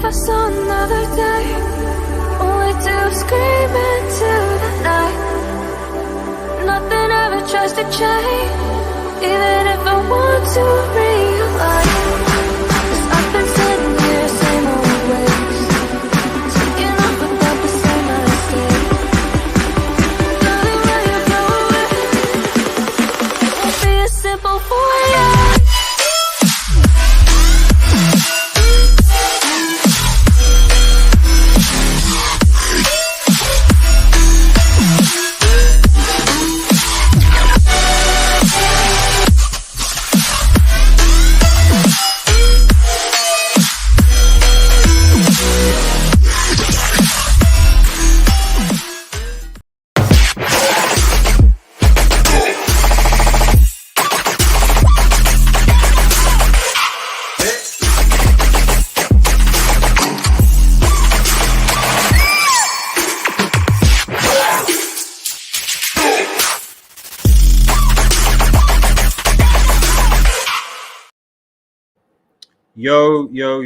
I saw another day, only to scream into the night. Nothing ever tries to change, even if I want to realize. 'Cause I've been sitting here, same old ways, taking off without the same mistake. Darling, when you go away, it won't be as simple for you.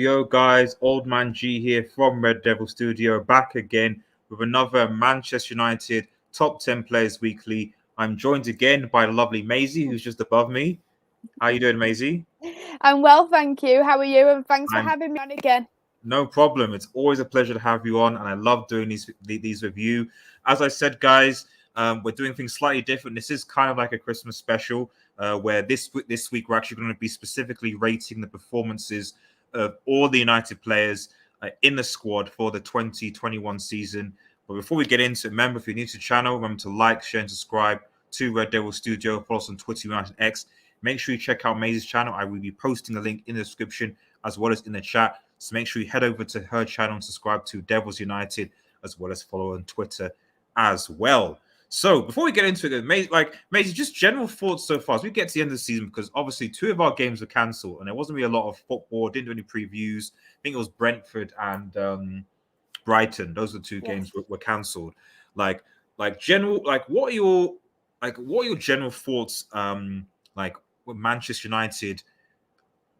Yo, guys, Old Man G here from Red Devil Studio, back again with another Manchester United Top 10 Players Weekly. I'm joined again by the lovely Maisie, who's just above me. How you doing, Maisie? I'm well, thank you. How are you? And thanks for having me on again. No problem. It's always a pleasure to have you on, and I love doing these with you. As I said, guys, we're doing things slightly different. This is kind of like a Christmas special, where this week we're actually going to be specifically rating the performances of all the United players in the squad for the 2021 season. But before we get into it, remember, if you're new to the channel, remember to like, share, and subscribe to Red Devil Studio. Follow us on Twitter, United X. Make sure you check out Maisie's channel. I will be posting the link in the description as well as in the chat. So make sure you head over to her channel and subscribe to Devils United, as well as follow on Twitter as well. So before we get into it, Maisie, just general thoughts so far as we get to the end of the season, because obviously 2 of our games were cancelled and there wasn't really a lot of football, didn't do any previews. I think it was Brentford and Brighton. Those are 2 games were cancelled. What are your general thoughts with Manchester United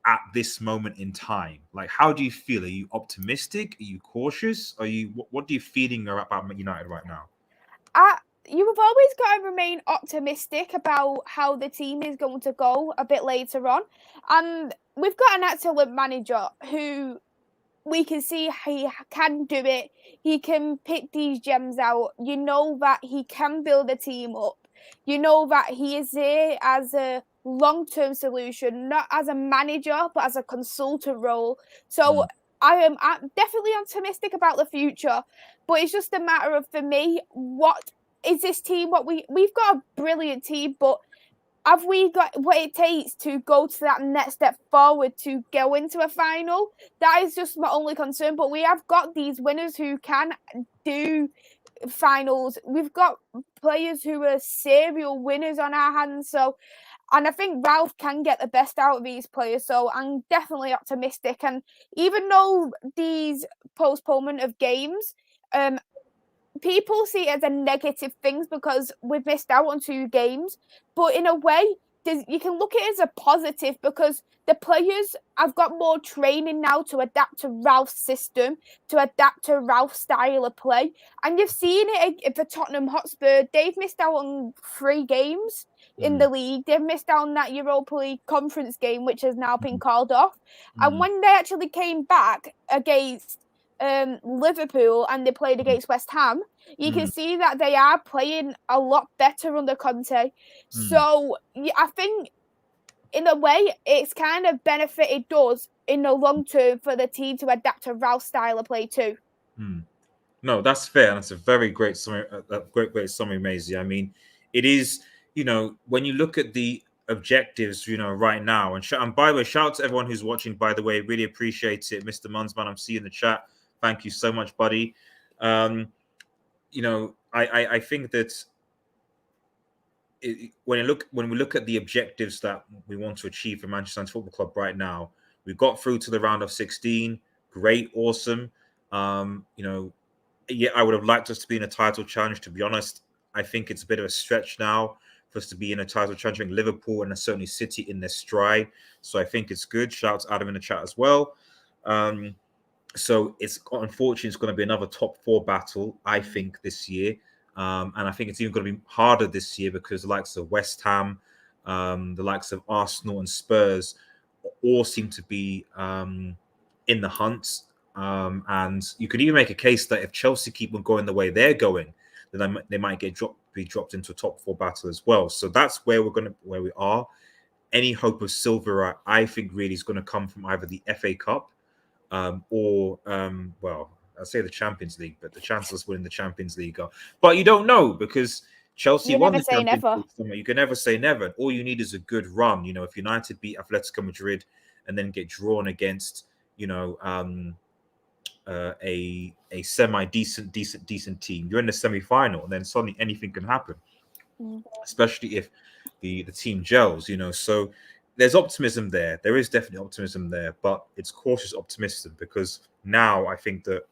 at this moment in time? Like, how do you feel? Are you optimistic? Are you cautious? What are you feeling about United right now? You have always got to remain optimistic about how the team is going to go a bit later on. And we've got an excellent manager who we can see he can do it. He can pick these gems out. You know that he can build a team up. You know that he is there as a long-term solution, not as a manager, but as a consultant role. So I'm definitely optimistic about the future. But it's just a matter of, for me, what is this team? We've got a brilliant team, but have we got what it takes to go to that next step forward to go into a final? That is just my only concern. But we have got these winners who can do finals. We've got players who are serial winners on our hands. And I think Ralph can get the best out of these players. So I'm definitely optimistic. And even though these postponement of games, people see it as a negative thing because we've missed out on 2 games. But in a way, you can look at it as a positive because the players have got more training now to adapt to Ralph's system, to adapt to Ralph's style of play. And you've seen it for Tottenham Hotspur. They've missed out on 3 games in the league. They've missed out on that Europa League conference game, which has now been called off. And when they actually came back against Liverpool and they played against West Ham, you can see that they are playing a lot better under Conte. So I think in a way it's kind of benefited us in the long term for the team to adapt to Ralph's style of play too. No, that's fair. That's a very great summary, great summary, Maisie. I mean, it is, when you look at the objectives, right now, and by the way, shout out to everyone who's watching, by the way, really appreciate it. Mr. Munsman, I'm seeing in the chat. Thank you so much, buddy. I think that when we look at the objectives that we want to achieve for Manchester United Football Club right now, we got through to the round of 16. Great, awesome. Yeah, I would have liked us to be in a title challenge. To be honest, I think it's a bit of a stretch now for us to be in a title challenge. I think Liverpool and certainly City in their stride. So I think it's good. Shout out to Adam in the chat as well. So it's unfortunately it's going to be another top four battle, I think, this year. And I think it's even going to be harder this year because the likes of West Ham, the likes of Arsenal and Spurs all seem to be in the hunt. And you could even make a case that if Chelsea keep on going the way they're going, then they might be dropped into a top four battle as well. So that's where where we are. Any hope of silver, I think, really is going to come from either the FA Cup or well, I'd say the Champions League, but the chances of winning the Champions League are. But you don't know because Chelsea You won never the say Champions never. League. You can never say never. All you need is a good run. You know, if United beat Atletico Madrid and then get drawn against, a semi decent team, you're in the semi-final, and then suddenly anything can happen, especially if the team gels. So there's optimism there. There is definitely optimism there, but it's cautious optimism because now I think that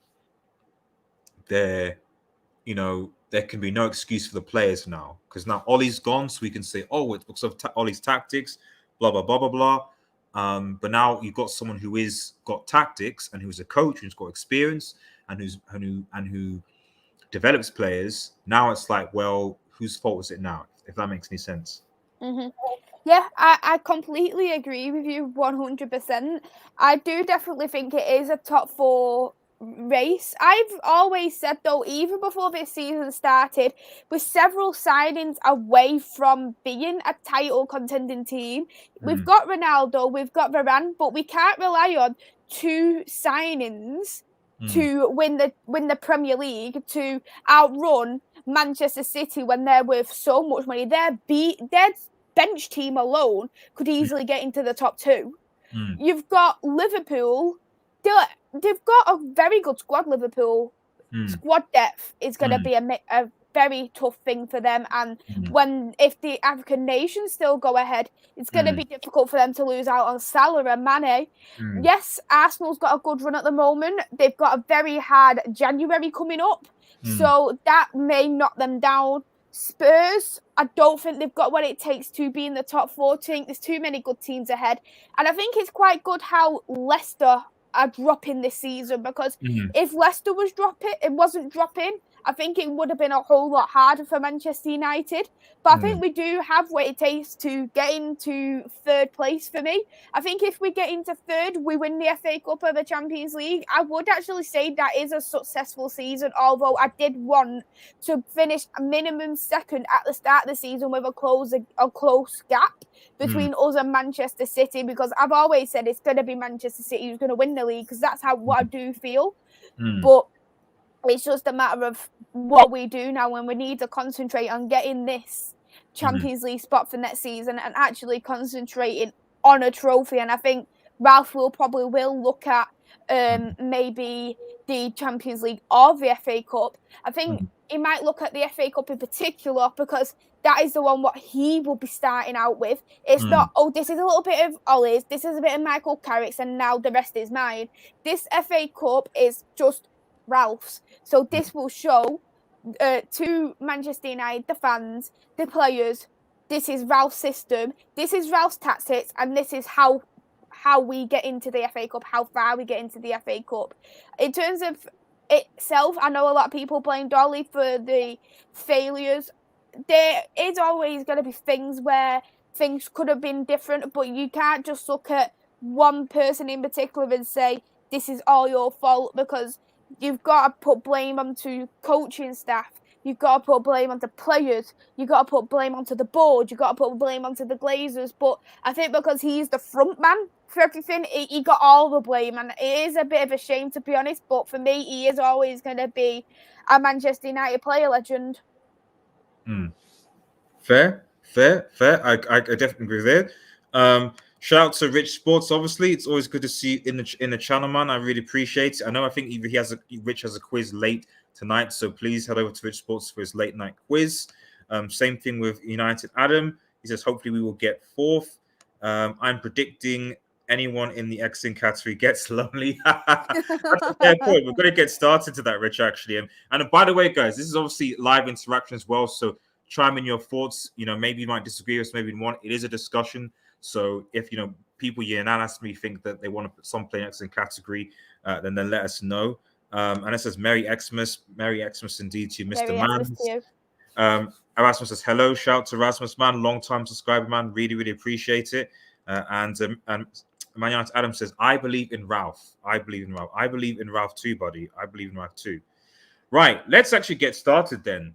there can be no excuse for the players now because now Ollie's gone, so we can say, oh, it's because of Ollie's tactics, blah blah blah blah blah. But now you've got someone who is got tactics and who's a coach who's got experience and who develops players. Now it's like, well, whose fault is it now? If that makes any sense. Mm-hmm. Yeah, I completely agree with you 100%. I do definitely think it is a top four race. I've always said, though, even before this season started, with several signings away from being a title contending team, we've got Ronaldo, we've got Varane, but we can't rely on two signings to win the Premier League, to outrun Manchester City when they're worth so much money. Their bench team alone could easily get into the top two. You've got Liverpool. They've got a very good squad, Liverpool. Squad depth is going to be a very tough thing for them. And if the African nations still go ahead, it's going to be difficult for them to lose out on Salah and Mane. Yes, Arsenal's got a good run at the moment. They've got a very hard January coming up. So that may knock them down. Spurs, I don't think they've got what it takes to be in the top 14. There's too many good teams ahead. And I think it's quite good how Leicester are dropping this season because if Leicester wasn't dropping, I think it would have been a whole lot harder for Manchester United. But I think we do have what it takes to get into third place for me. I think if we get into third, we win the FA Cup or the Champions League. I would actually say that is a successful season, although I did want to finish a minimum second at the start of the season with a close gap between us and Manchester City, because I've always said it's going to be Manchester City who's going to win the league because that's what I do feel. But it's just a matter of what we do now, when we need to concentrate on getting this Champions League spot for next season and actually concentrating on a trophy. And I think Ralph will look at maybe the Champions League or the FA Cup. I think he might look at the FA Cup in particular because that is the one what he will be starting out with. It's not, oh, this is a little bit of Ollie's, this is a bit of Michael Carrick's, and now the rest is mine. This FA Cup is just Ralph's. So this will show to Manchester United, the fans, the players, this is Ralph's system, this is Ralph's tactics, and this is how we get into the FA Cup, how far we get into the FA Cup. In terms of itself, I know a lot of people blame Dolly for the failures. There is always going to be things where things could have been different, but you can't just look at one person in particular and say, this is all your fault, because you've got to put blame onto coaching staff. You've got to put blame onto players. You've got to put blame onto the board. You've got to put blame onto the Glazers. But I think because he's the front man for everything, he got all the blame. And it is a bit of a shame, to be honest. But for me, he is always going to be a Manchester United player legend. Fair. I definitely agree there. Shout out to Rich Sports. Obviously, it's always good to see you in the channel, man. I really appreciate it. I know. I think Rich has a quiz late tonight, so please head over to Rich Sports for his late night quiz. Same thing with United Adam. He says hopefully we will get fourth. I'm predicting anyone in the Xing category gets lonely. That's a fair point. We're going to get started to that, Rich, actually. And by the way, guys, this is obviously live interaction as well, so chime in your thoughts. Maybe you might disagree with us, maybe you want. It is a discussion. So if people unanimously think that they want to put some player excellent category, then let us know. And it says Merry Xmas indeed to you, Mr. Merry Xmas to Mans. you. Erasmus says hello. Shout out to Erasmus, man, long time subscriber, man. Really appreciate it. And Magnus Adam says, I believe in Ralph. I believe in Ralph too, buddy. I believe in Ralph too. Right, let's actually get started then.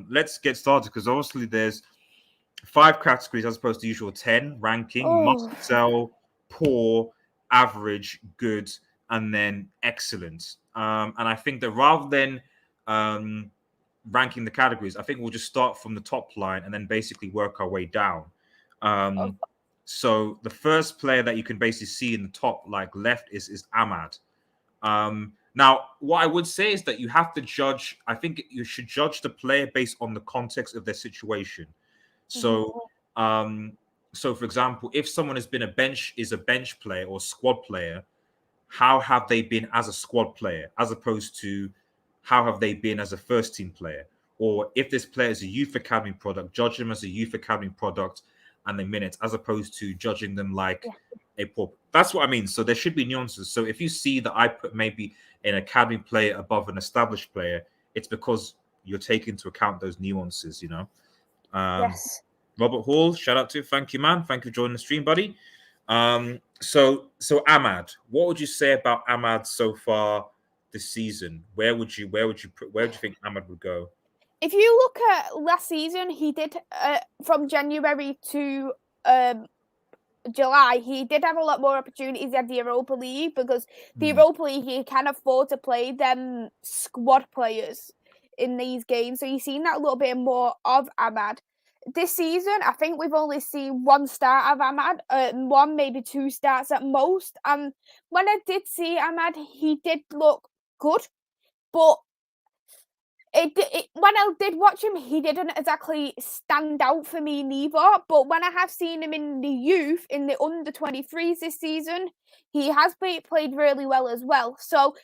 Let's get started because obviously there's 5 categories as opposed to usual 10 ranking: must sell, poor, average, good, and then excellent. And I think that rather than ranking the categories, I think we'll just start from the top line and then basically work our way down. So the first player that you can basically see in the top, like left, is Ahmad. Now, what I would say is that you have to judge. I think you should judge the player based on the context of their situation. So, so for example, if someone is a bench player or squad player, how have they been as a squad player, as opposed to how have they been as a first team player? Or if this player is a youth academy product, judge them as a youth academy product and the minutes, as opposed to judging them like a poor. That's what I mean. So there should be nuances. So if you see that I put maybe an academy player above an established player, it's because you're taking into account those nuances, you know. Yes. Robert Hall, shout out to you. Thank you, man. Thank you for joining the stream, buddy. So Ahmad, what would you say about Ahmad so far this season? Where do you think Ahmad would go? If you look at last season, he did from January to July, he did have a lot more opportunities at the Europa League because the Europa League, he can afford to play them squad players in these games. So you've seen that a little bit more of Ahmad. This season, I think we've only seen 1 start of Ahmad, 1, maybe 2 starts at most. And when I did see Ahmad, he did look good, but when I did watch him, he didn't exactly stand out for me neither. But when I have seen him in the youth, in the under-23s this season, he has played really well as well. So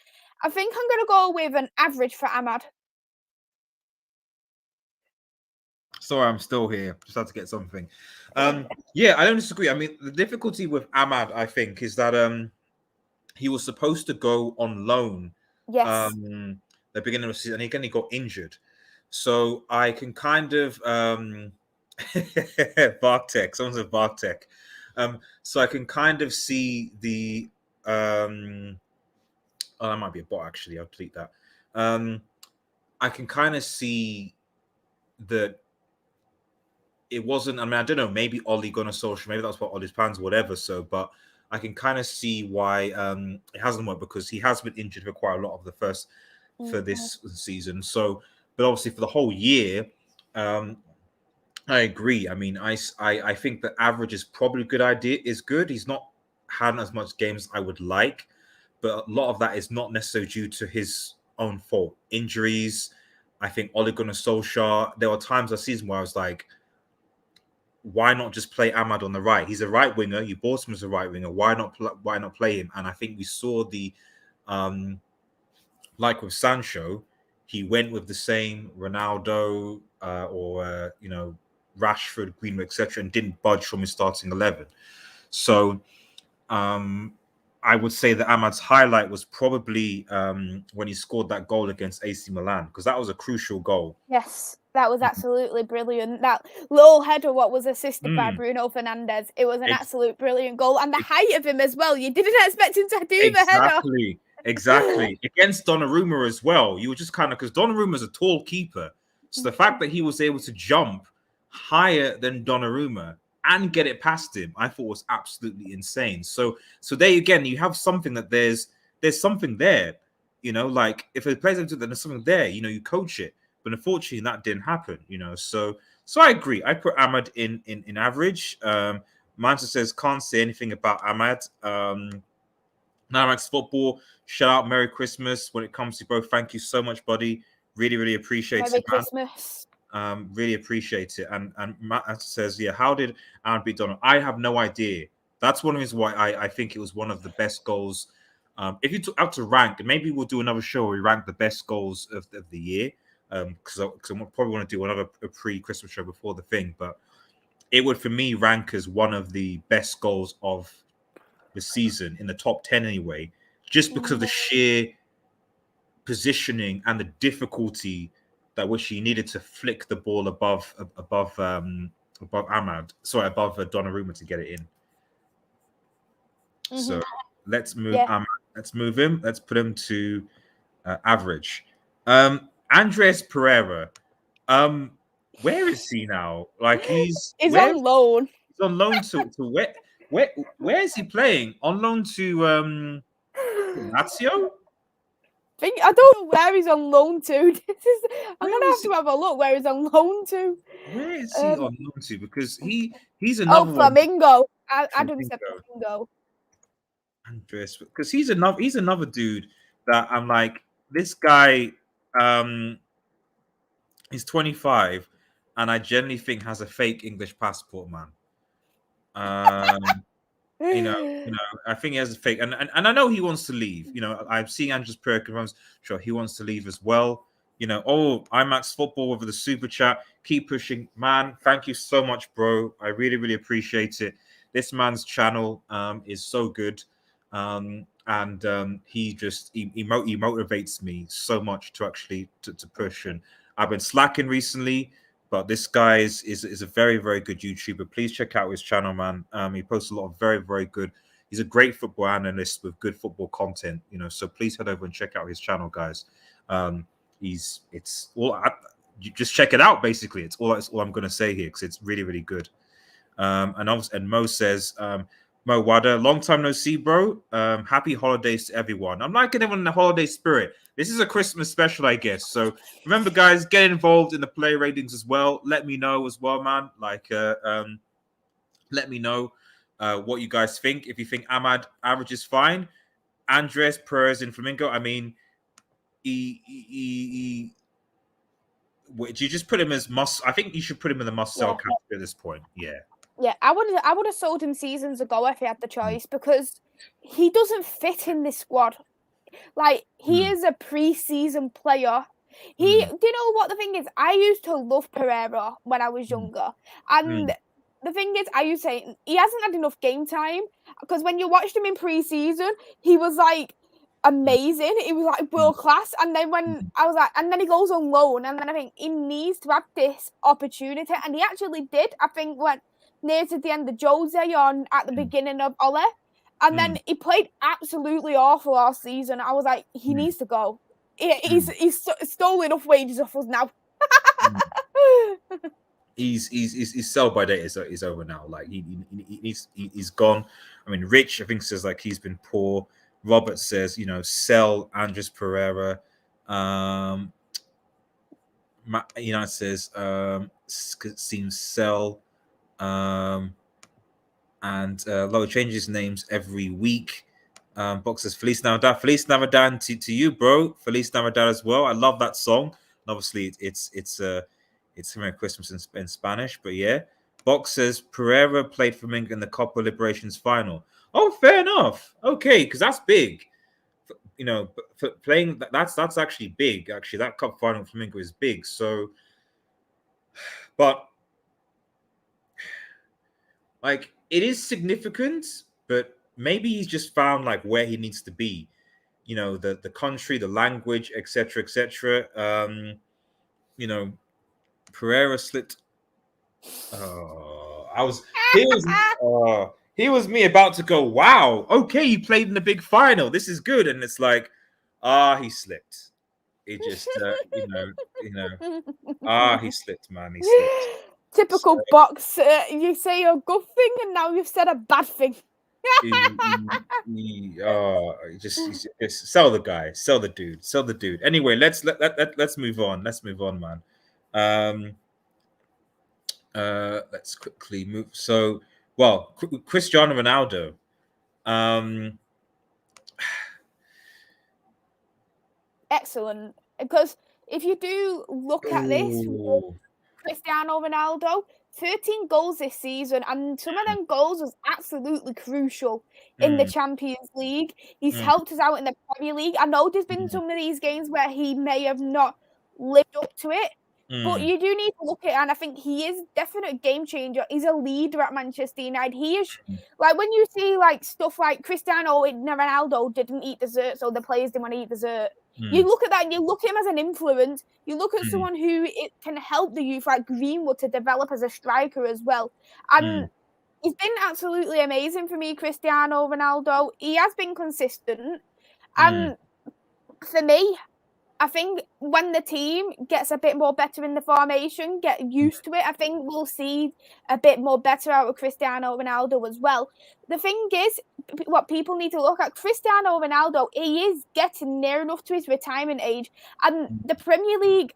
I think I'm going to go with an average for Ahmad. Sorry, I'm still here. Just had to get something. Yeah, I don't disagree. I mean, the difficulty with Ahmad, I think, is that he was supposed to go on loan. Yes. The beginning of the season, and again he got injured. So I can kind of Bartek, someone said Bartek. So I can kind of see the oh, that might be a bot actually. I'll delete that. I can kind of see that it wasn't. I mean, I don't know. Maybe Ollie gone on social. Maybe that's what Ollie's plans, whatever. So, but I can kind of see why it hasn't worked because he has been injured for quite a lot of the first for this season. So, but obviously for the whole year, I agree. I mean, I think the average is probably a good idea. Is good. He's not had as much games as I would like, but a lot of that is not necessarily due to his own fault. Injuries. I think Ole Gunnar Solskjaer. There were times last season where I was like, why not just play Ahmad on the right? He's a right winger. You bought him as a right winger. Why not play him? And I think we saw the like with Sancho, he went with the same Ronaldo or Rashford, Greenwood, etc., and didn't budge from his starting 11. So I would say that Ahmad's highlight was probably when he scored that goal against AC Milan, because that was a crucial goal. Yes, that was absolutely brilliant. That little header, what was assisted by Bruno Fernandes, it was an absolute brilliant goal. And the height of him as well. You didn't expect him to do the header. Exactly. Against Donnarumma as well. You were just kind of, because Donnarumma's a tall keeper. So the fact that he was able to jump higher than Donnarumma and get it past him, I thought was absolutely insane. So there again, you have something that there's something there, like if it plays into, then there's something there, you coach it. But unfortunately, that didn't happen, So I agree. I put Ahmad in average. Manchester says can't say anything about Ahmad. Max Football, shout out, Merry Christmas. When it comes to both, thank you so much, buddy. Really, really appreciate it. Merry Christmas. Really appreciate it. And Matt says, yeah, how did Aaron beat Donald? I have no idea. That's one of the reasons why I think it was one of the best goals. If you took out to rank, and maybe we'll do another show where we rank the best goals of the year. Because I probably want to do another pre-Christmas show before the thing, but it would for me rank as one of the best goals of this season in the top 10 anyway, just because of the sheer positioning and the difficulty that which he needed to flick the ball above Donnarumma to get it in. So let's move. Let's move him. Let's put him to average. Andres Pereira. Where is he now? Like he's on loan. He's on loan to where is he playing? On loan to Lazio? I don't know where he's on loan to. I'm gonna have to have a look where he's on loan to. Where is he on loan to? Because he's another Flamingo. Adam said Flamingo. Andres, because he's another dude that I'm like, this guy he's 25 and I generally think has a fake English passport, man. You know, I think he has a fake, and I know he wants to leave. You know, I've seen Andres Perkins, sure he wants to leave as well. You know, IMAX Football with the super chat. Keep pushing, man. Thank you so much, bro. I really, really appreciate it. This man's channel is so good, and he motivates me so much to actually to push. And I've been slacking recently, but this guy is a very, very good YouTuber. Please check out his channel, man. He posts a lot of very, very good. He's a great football analyst with good football content, you know. So please head over and check out his channel, guys. You just check it out. Basically, it's all I'm going to say here because it's really, really good. And Mo says, Mo Wada, long time no see, bro. Happy holidays to everyone. I'm liking everyone in the holiday spirit. This is a Christmas special, I guess. So remember, guys, get involved in the play ratings as well. Let me know as well, man. Like, let me know what you guys think. If you think Ahmad average is fine, Andres Perez in Flamingo. I mean, do you just put him as must? I think you should put him in the must-sell category at this point. Yeah. Yeah, I would have sold him seasons ago if he had the choice because he doesn't fit in this squad. Like, he is a pre-season player. Do you know what the thing is? I used to love Pereira when I was younger. And the thing is, I used to say, he hasn't had enough game time because when you watched him in pre-season, he was like amazing. He was like world class. And then when I was like, and then he goes on loan. And then I think he needs to have this opportunity. And he actually did. I think when near to the end of Jose on at the beginning of Ole. And then he played absolutely awful last season. I was like, he needs to go. He's stole enough wages off us now. His sell by date is over now. Like he's gone. I mean, Rich I think says like he's been poor. Robert says, you know, sell Andres Pereira. Says seems sell. And Low changes names every week. Box says Feliz Navidad. Feliz Navidad to you, bro. Feliz Navidad as well. I love that song. And obviously, it's Merry Christmas in Spanish. But yeah, Box says Pereira played for Flamingo in the Copa Liberations final. Oh, fair enough. Okay, because that's big. You know, for playing that's actually big. Actually, that cup final for Flamingo is big. So, but like it is significant, but maybe he's just found like where he needs to be. You know, the country, the language, etc., etc. You know, Pereira slipped. He was me about to go, wow, okay, he played in the big final. This is good. And it's like, he slipped. He just, he slipped, man. He slipped. Typical Box. You say a good thing and now you've said a bad thing. Just sell the guy, sell the dude. Anyway, let's move on. Let's move on, man. Let's quickly move. So, well, Cristiano Ronaldo. Excellent, because if you do look at this, Cristiano Ronaldo, 13 goals this season, and some of them goals was absolutely crucial in the Champions League. He's helped us out in the Premier League. I know there's been some of these games where he may have not lived up to it, But you do need to look at it, and I think he is definitely a game changer. He's a leader at Manchester United. He is, like, when you see, like, stuff like Cristiano and Ronaldo didn't eat dessert, so the players didn't want to eat dessert. You look at that and you look at him as an influence. You look at someone who it can help the youth, like Greenwood, to develop as a striker as well. And he's been absolutely amazing for me, Cristiano Ronaldo. He has been consistent. And for me, I think when the team gets a bit more better in the formation, get used to it, I think we'll see a bit more better out of Cristiano Ronaldo as well. The thing is, what people need to look at, Cristiano Ronaldo, he is getting near enough to his retirement age. And the Premier League,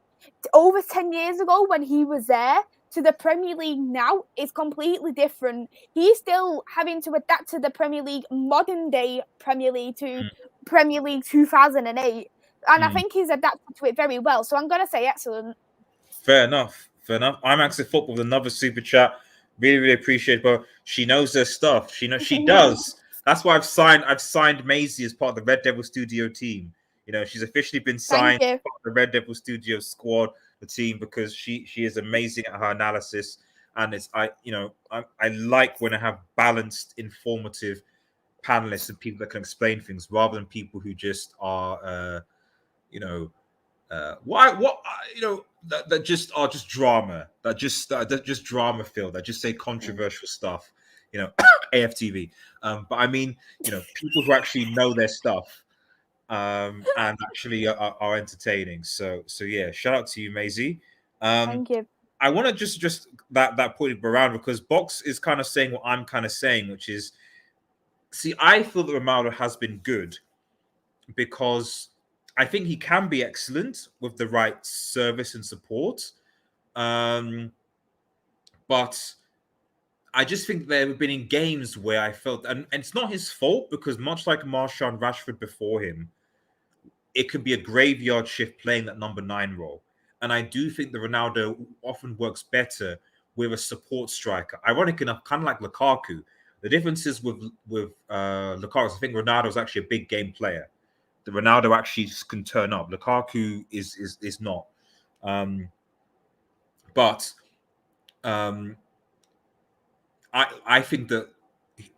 over 10 years ago when he was there, to the Premier League now is completely different. He's still having to adapt to the Premier League, modern day Premier League, to Premier League 2008. And I think he's adapted to it very well. So I'm going to say excellent. Fair enough. I'm Axel Football with another super chat. Really, really appreciate it. But she knows her stuff. She does. That's why I've signed Maisie as part of the Red Devil Studio team. You know, she's officially been signed as part of the Red Devil Studio squad, the team, because she is amazing at her analysis. And I like when I have balanced, informative panelists and people that can explain things rather than people who just are that just are just drama, that just drama filled, that just say controversial stuff, AFTV. But I mean, people who actually know their stuff, and actually are entertaining. So yeah, shout out to you, Maisie. Thank you. I want to just that point around, because Box is kind of saying what I'm kind of saying, which is, see, I feel that Ronaldo has been good because I think he can be excellent with the right service and support. But I just think there have been in games where I felt, and it's not his fault, because much like Martial and Rashford before him, it can be a graveyard shift playing that number 9 role. And I do think that Ronaldo often works better with a support striker. Ironic enough, kind of like Lukaku. The difference is with Lukaku, I think Ronaldo is actually a big game player. The Ronaldo actually can turn up. Lukaku is not. I think that,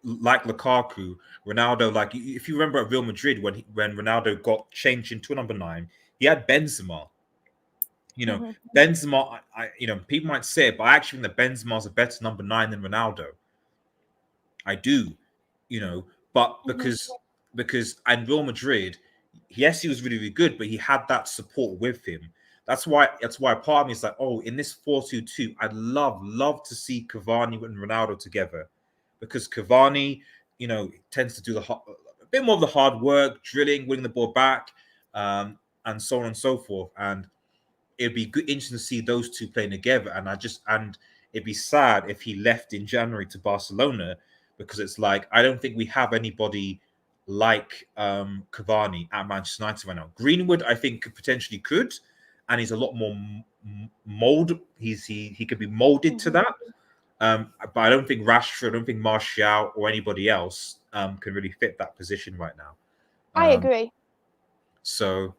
like Lukaku, Ronaldo, like if you remember at Real Madrid when Ronaldo got changed into a number 9, he had Benzema. Benzema. People might say it, but I actually think that Benzema's a better number 9 than Ronaldo. I do, but because and Real Madrid, yes, he was really, really good, but he had that support with him. That's why part of me is like, oh, in this 4-2-2, I'd love to see Cavani and Ronaldo together, because Cavani, tends to do a bit more of the hard work, drilling, winning the ball back, and so on and so forth. And it'd be good, interesting to see those two playing together. And it'd be sad if he left in January to Barcelona, because it's like, I don't think we have anybody like Cavani at Manchester United right now. Greenwood, I think, potentially could, and he's a lot more mold. He could be molded to that. But I don't think Rashford, I don't think Martial or anybody else can really fit that position right now. I agree. So,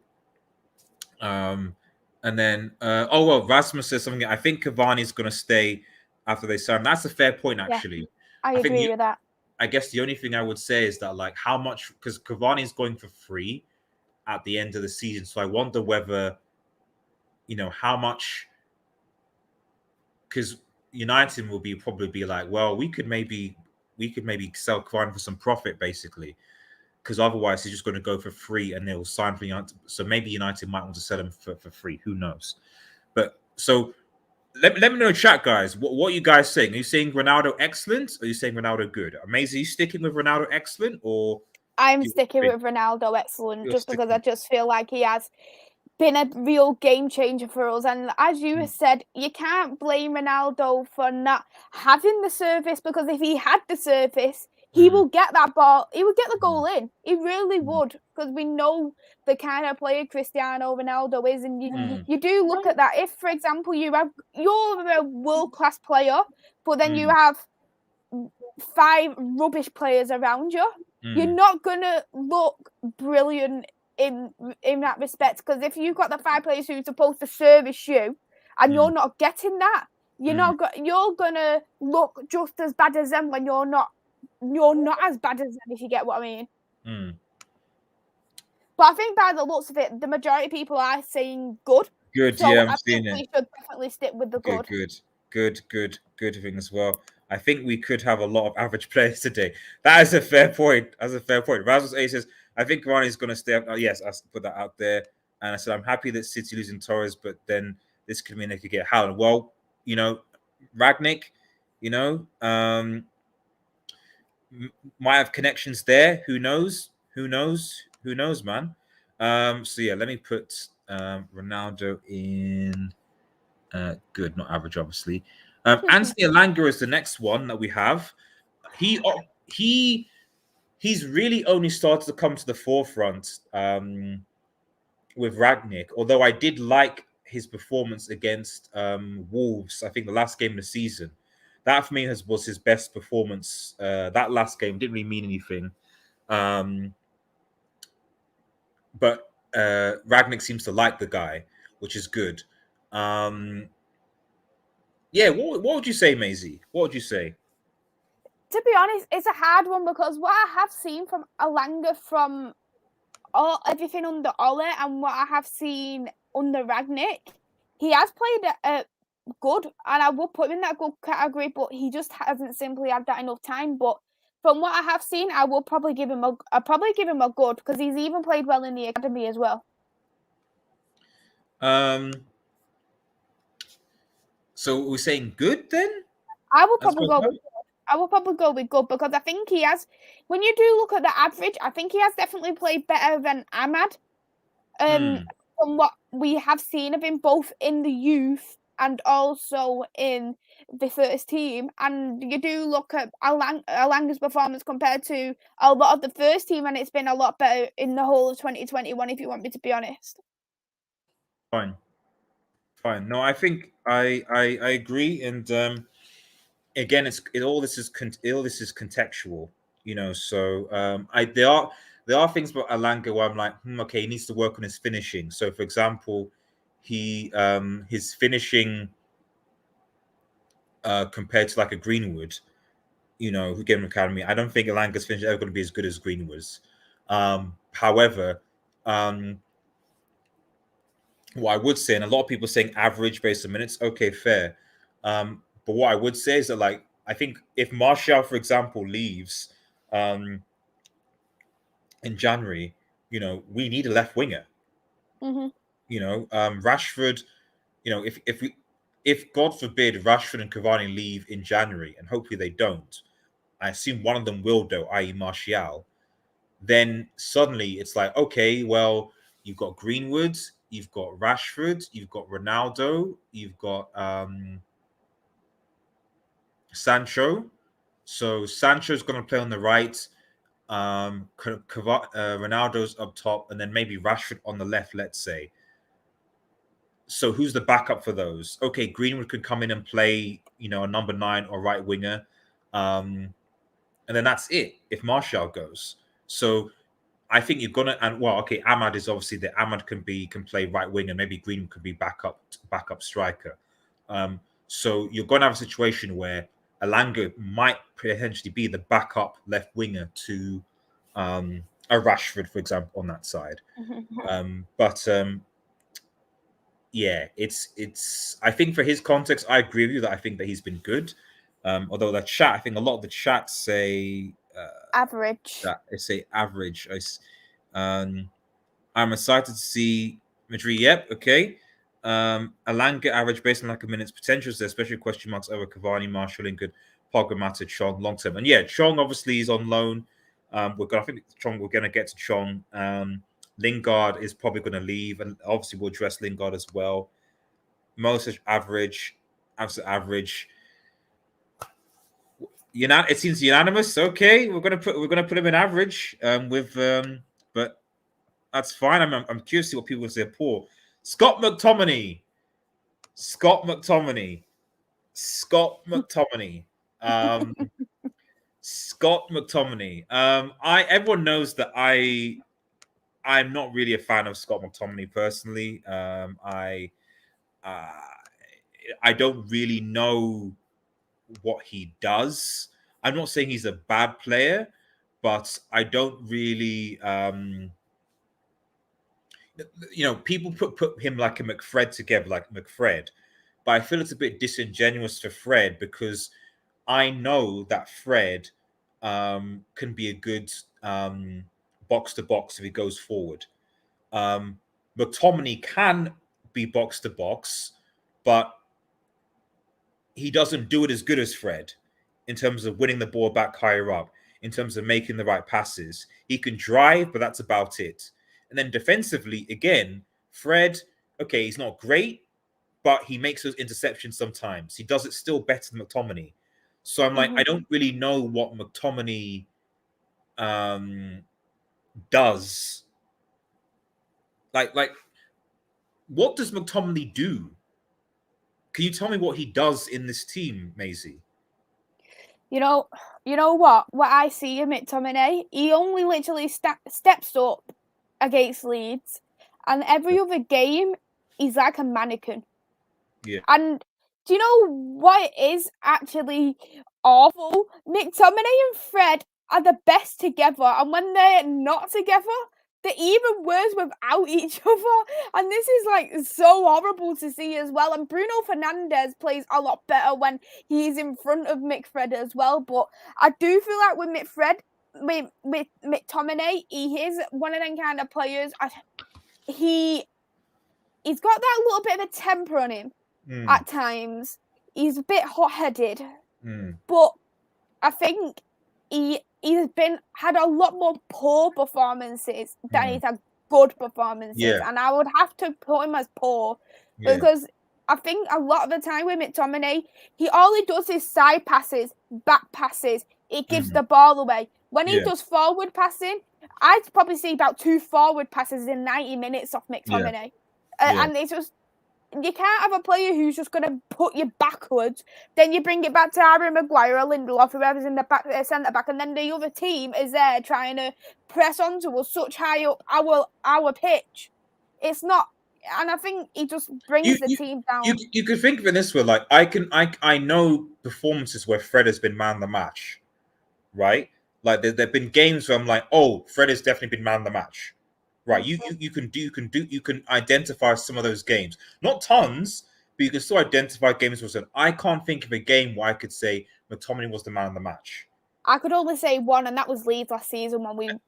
and then Rasmus says something. I think Cavani is going to stay after they sign. That's a fair point, actually. Yeah, I agree with that. I guess the only thing I would say is that, like, how much, because Cavani is going for free at the end of the season. So I wonder whether, how much, because United will probably be like, well, we could maybe sell Cavani for some profit, basically, because otherwise he's just going to go for free and they'll sign for United. So maybe United might want to sell him for free. Who knows? But so let me know in chat, guys. What are you guys saying? Are you saying Ronaldo excellent, or are you saying Ronaldo good? Amazing. Are you sticking with Ronaldo excellent, or? I'm sticking with Ronaldo excellent, just because I just feel like he has been a real game changer for us. And as you said, you can't blame Ronaldo for not having the service, because if he had the service, he will get that ball. He would get the goal in. He really would, because we know the kind of player Cristiano Ronaldo is. And you do look at that. If, for example, you're a world-class player, but then you have 5 rubbish players around you, you're not going to look brilliant in that respect. Because if you've got the 5 players who are supposed to service you and you're not getting that. You're Mm. you're gonna look just as bad as them when you're not as bad as them, if you get what I mean. Mm. But I think by the looks of it, the majority of people are saying good. Good, So yeah, I'm I seeing think it. we should definitely stick with the good. Good thing as well. I think we could have a lot of average players today. That is a fair point. That's a fair point. Razzles A says, I think Cavani is going to stay up. Oh, yes, I put that out there. And I said, I'm happy that City losing Torres, but then this could mean they could get Haaland. Well, Ragnick, might have connections there. Who knows? Who knows, man? So yeah, let me put Ronaldo in good, not average, obviously. Anthony Alanga is the next one that we have. He's really only started to come to the forefront with Ragnick, although I did like his performance against Wolves, I think the last game of the season. That for me was his best performance. That last game didn't really mean anything. But Ragnick seems to like the guy, which is good. Yeah, what would you say, Maisie? What would you say? To be honest, it's a hard one because what I have seen from Alanga from everything under Ole and what I have seen under Ragnick, he has played good, and I would put him in that good category, but he just hasn't simply had that enough time. But from what I have seen, I will probably give him a good because he's even played well in the academy as well. So we're saying good then? I will probably go with good. I will probably go with good because I think he has. When you do look at the average, I think he has definitely played better than Ahmad. From what we have seen of him, both in the youth and also in the first team. And you do look at Alanga's performance compared to a lot of the first team, and it's been a lot better in the whole of 2021, if you want me to be honest. Fine. No, I think I agree, and again, all this is contextual, So there are things about Alanga where I'm like, okay, he needs to work on his finishing. So, for example, his finishing compared to like a Greenwood, who gave him academy, I don't think Alanga's finish is ever going to be as good as Greenwood's. However, what I would say, and a lot of people saying average based on minutes, okay, fair. But what I would say is that, like, I think if Martial, for example, leaves in January, we need a left winger. Rashford, if God forbid Rashford and Cavani leave in January, and hopefully they don't, I assume one of them will, though, i.e. Martial, then suddenly it's like, okay, well, you've got Greenwood, you've got Rashford, you've got Ronaldo, you've got Sancho. So Sancho's going to play on the right. Ronaldo's up top, and then maybe Rashford on the left, let's say. So who's the backup for those? Okay, Greenwood could come in and play, a number 9 or right winger. And then that's it if Martial goes. So I think you're gonna, and well, okay, Ahmad is obviously there. Ahmad can play right wing, and maybe Greenwood could be backup striker. So you're gonna have a situation where Alanga might potentially be the backup left winger to a Rashford, for example, on that side. Yeah, it's. I think for his context, I agree with you that I think that he's been good. Although the chat, I think a lot of the chats say average. They say average. I'm excited to see Madrid. Yep, okay. Alanga average based on lack of minutes potentials there, especially question marks over Cavani, Marshall, Lingard, Pogba, Mata, Chong long term. And yeah, Chong obviously is on loan. I think Chong, we're gonna get to Chong. Lingard is probably gonna leave, and obviously we'll address Lingard as well. Most average, absolute average. It seems unanimous. Okay, we're gonna put him in average. But that's fine. I'm curious to see what people say. Poor Scott McTominay. Scott McTominay. Everyone knows that I'm not really a fan of Scott McTominay personally. I don't really know what he does. I'm not saying he's a bad player, but I don't really people put him like a McFred together, like McFred, but I feel it's a bit disingenuous for Fred because I know that Fred can be a good box to box if he goes forward. McTominay can be box to box, but he doesn't do it as good as Fred in terms of winning the ball back higher up, in terms of making the right passes. He can drive, but that's about it. And then defensively, again, Fred, okay, he's not great, but he makes those interceptions sometimes. He does it still better than McTominay. So I'm like, I don't really know what McTominay does. Like, what does McTominay do? Can you tell me what he does in this team, Maisie? You know what? What I see in McTominay, he only literally steps up against Leeds, and every other game, he's like a mannequin. Yeah. And do you know what is actually awful? McTominay and Fred are the best together, and when they're not together, they're even worse without each other. And this is like so horrible to see as well. And Bruno Fernandes plays a lot better when he's in front of McFred as well. But I do feel like with McFred, with McTominay, he is one of them kind of players. He's got that little bit of a temper on him at times. He's a bit hot-headed, but I think he's had a lot more poor performances than he's had good performances, and I would have to put him as poor because I think a lot of the time with McTominay, all he does is side passes, back passes. It gives the ball away. When he does forward passing, I'd probably see about 2 forward passes in 90 minutes off McTominay, and it's just. You can't have a player who's just going to put you backwards. Then you bring it back to Harry Maguire or Lindelof, whoever's in the back, centre back, and then the other team is there trying to press onto us such high up our pitch. It's not, and I think he just brings the team down. You could think of it this way: like I know performances where Fred has been man of the match, right? Like there've been games where I'm like, oh, Fred has definitely been man of the match. Right, you can identify some of those games, not tons, but you can still identify games where I can't think of a game where I could say McTominay was the man of the match. I could only say one, and that was Leeds last season when we and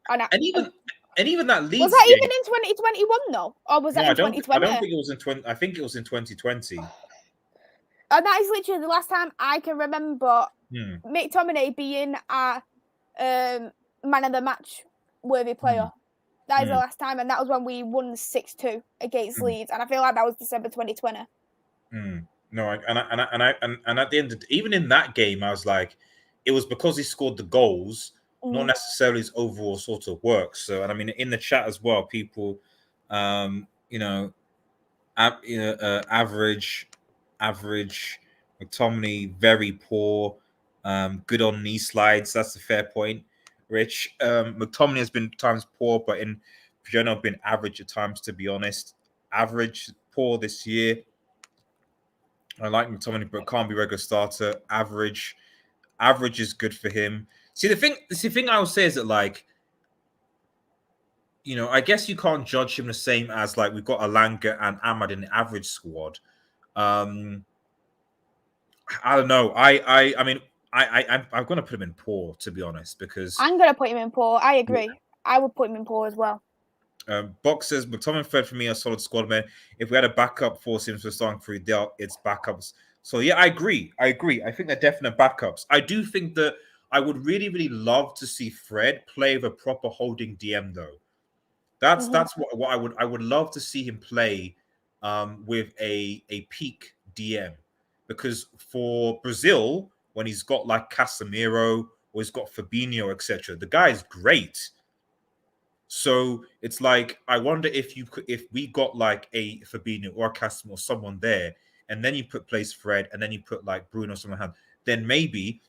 even that Leeds was that game, even in 2021 though, or was that in 2020? I don't think it was in 20. I think it was in 2020. And that is literally the last time I can remember McTominay being a man of the match worthy player. That is the last time, and that was when we won 6-2 against Leeds, and I feel like that was December 2020. No, and at the end, even in that game, I was like, it was because he scored the goals, not necessarily his overall sort of work. So, and I mean, in the chat as well, people, average, McTominay very poor, good on knee slides. That's a fair point. Rich, McTominay has been times poor, but in general been average at times. To be honest, average poor this year. I like McTominay, but can't be regular starter. Average is good for him. See, the thing I would say is that, like, I guess you can't judge him the same as like we've got Alanga and Ahmad in the average squad. I don't know. I mean. I'm going to put him in poor, to be honest, because I'm going to put him in poor. I agree. Yeah. I would put him in poor as well. Box says, McTominay and Fred for me are solid squad men. If we had a backup for Sims for starting through Dell, it's backups. So yeah, I agree. I think they're definite backups. I do think that I would really, really love to see Fred play with a proper holding DM though. That's what I would love to see him play with a peak DM, because for Brazil, when he's got like Casemiro or he's got Fabinho, etc., the guy is great. So it's like, I wonder if we got like a Fabinho or a Casemiro or someone there, and then you place Fred, and then you put like Bruno or someone, then maybe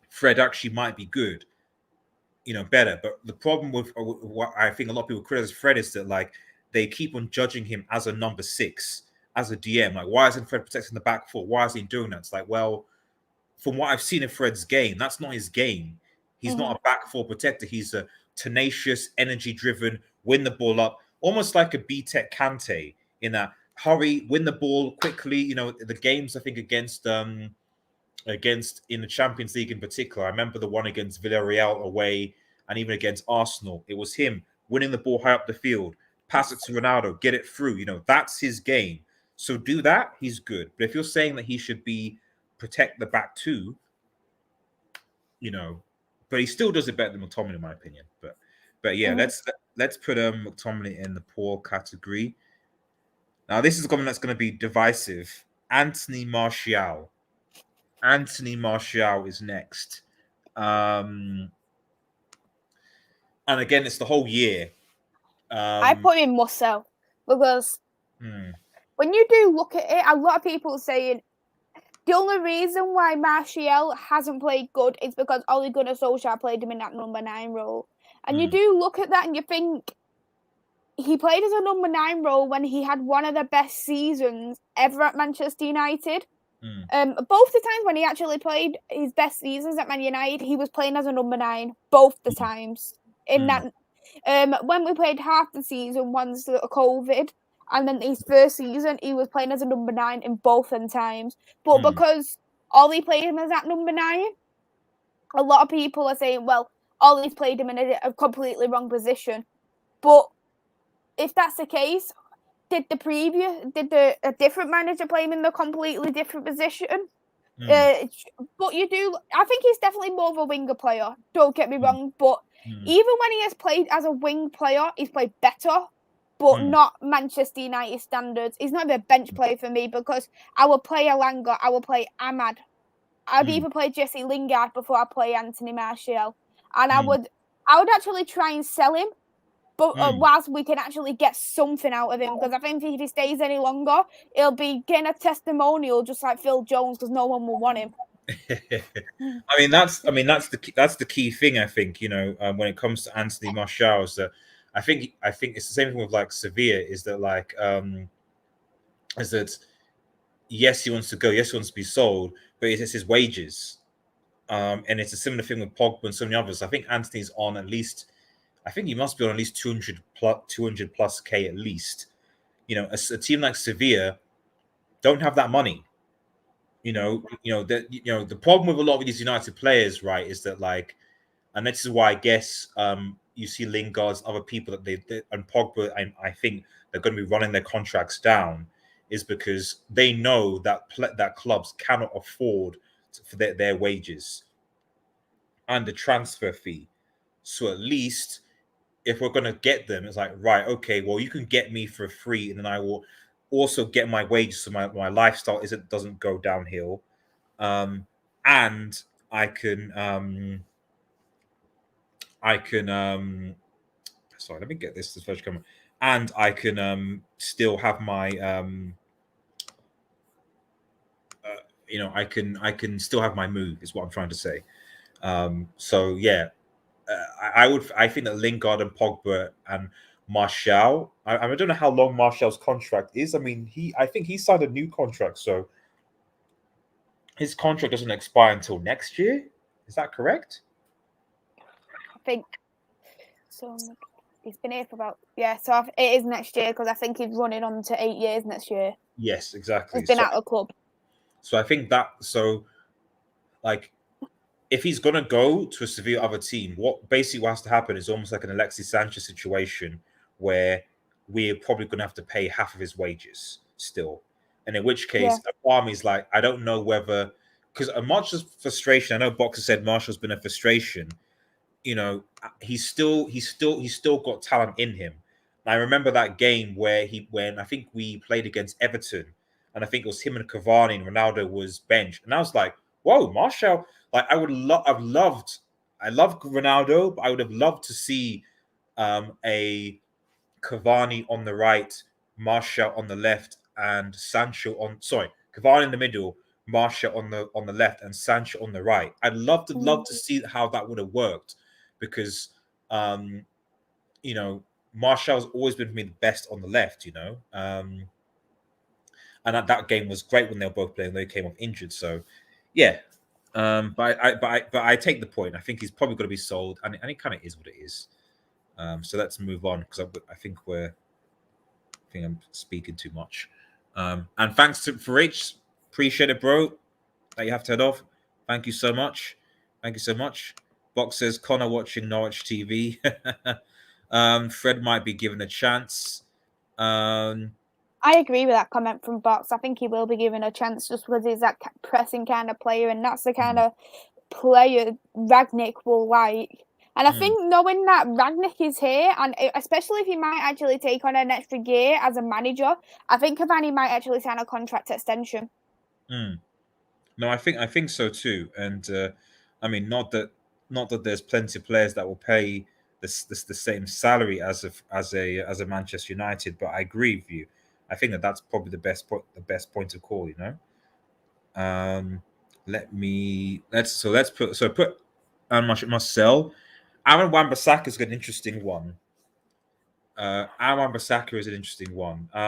Fred actually might be good, better. But the problem with what I think a lot of people criticize Fred is that like they keep on judging him as a number 6, as a DM. Like, why isn't Fred protecting the back foot? Why is he doing that? It's like, well, from what I've seen in Fred's game, that's not his game. He's not a back four protector. He's a tenacious, energy-driven, win the ball up, almost like a B-Tech Kante in that hurry, win the ball quickly. You know, the games I think against in the Champions League in particular. I remember the one against Villarreal away and even against Arsenal. It was him winning the ball high up the field, pass it to Ronaldo, get it through. You know, that's his game. So do that, he's good. But if you're saying that he should be protect the back two, you know, but he still does it better than McTominay, in my opinion. But yeah, let's put McTominay in the poor category. Now, this is something that's going to be divisive. Anthony Martial. Anthony Martial is next. And again, it's the whole year. I put him must sell because when you do look at it, a lot of people are saying the only reason why Martial hasn't played good is because Ole Gunnar Solskjaer played him in that number 9 role. And you do look at that and you think he played as a number 9 role when he had one of the best seasons ever at Manchester United. Both the times when he actually played his best seasons at Man United, he was playing as a number 9 both the times. In that, when we played half the season, once COVID, and then his first season, he was playing as a number 9 in both them times. But because Ollie played him as that number 9, a lot of people are saying, well, Ollie's played him in a completely wrong position. But if that's the case, did a different manager play him in the completely different position? But I think he's definitely more of a winger player. Don't get me wrong, but even when he has played as a wing player, he's played better, but not Manchester United standards. He's not even a bench player for me because I would play Alanga, I would play Ahmad. I'd even play Jesse Lingard before I play Anthony Martial. And I would actually try and sell him, but whilst we can actually get something out of him, because I think if he stays any longer, he'll be getting a testimonial just like Phil Jones, because no one will want him. That's the key thing. I think when it comes to Anthony Martial, is that I think it's the same thing with like Sevilla. Is that like is that yes, he wants to go, yes, he wants to be sold, but it's his wages. And it's a similar thing with Pogba and so many others. I think Anthony's on at least. I think he must be on at least 200 plus K at least. A team like Sevilla don't have that money. The problem with a lot of these United players, right, is that like, and this is why I guess you see Lingard's other people that they and Pogba, I think they're going to be running their contracts down, is because they know that that clubs cannot afford for their wages and the transfer fee. So at least if we're going to get them, it's like, right, okay, well, you can get me for free, and then I will also get my wages so my lifestyle doesn't go downhill. And I can sorry, let me get this first comment. And I can still have my I can still have my move, is what I'm trying to say. So yeah. I think that Lingard and Pogba and Martial. I don't know how long Martial's contract is. I mean, I think he signed a new contract, so his contract doesn't expire until next year. Is that correct? I think so. He's been here for so it is next year, because I think he's running on to 8 years next year. Yes, exactly. He's been out of the club. So I think that like, if he's going to go to a Sevilla other team, what has to happen is almost like an Alexis Sanchez situation where we're probably going to have to pay half of his wages still. And in which case, Army's like, I don't know whether, because Martial's frustration, I know Boxer said Martial's been a frustration. He's still got talent in him. And I remember that game when I think we played against Everton, and I think it was him and Cavani, and Ronaldo was benched. And I was like, whoa, Martial. Like, I love Ronaldo, but I would have loved to see a Cavani on the right, Martial on the left, and Cavani in the middle, Martial on the left, and Sancho on the right. I'd love to see how that would have worked, because Martial's always been for me the best on the left, and that game was great when they were both playing. They came off injured, so yeah. But I take the point. I think he's probably going to be sold, and it kind of is what it is. So let's move on because I think I'm speaking too much. And thanks for H. Appreciate it, bro. That you have to head off. Thank you so much. Thank you so much. Box says Connor watching Norwich TV. Fred might be given a chance. I agree with that comment from Box. I think he will be given a chance just because he's that pressing kind of player, and that's the kind of player Ragnick will like. And I think knowing that Ragnick is here, and especially if he might actually take on an extra year as a manager, I think Cavani might actually sign a contract extension. No, I think so too. And I mean, not that there's plenty of players that will pay the same salary as a Manchester United, but I agree with you. I think that's probably the best point of call. Let's put Marcel. Aaron Wan-Bissaka is an interesting one. Aaron Wan-Bissaka is an interesting one. Go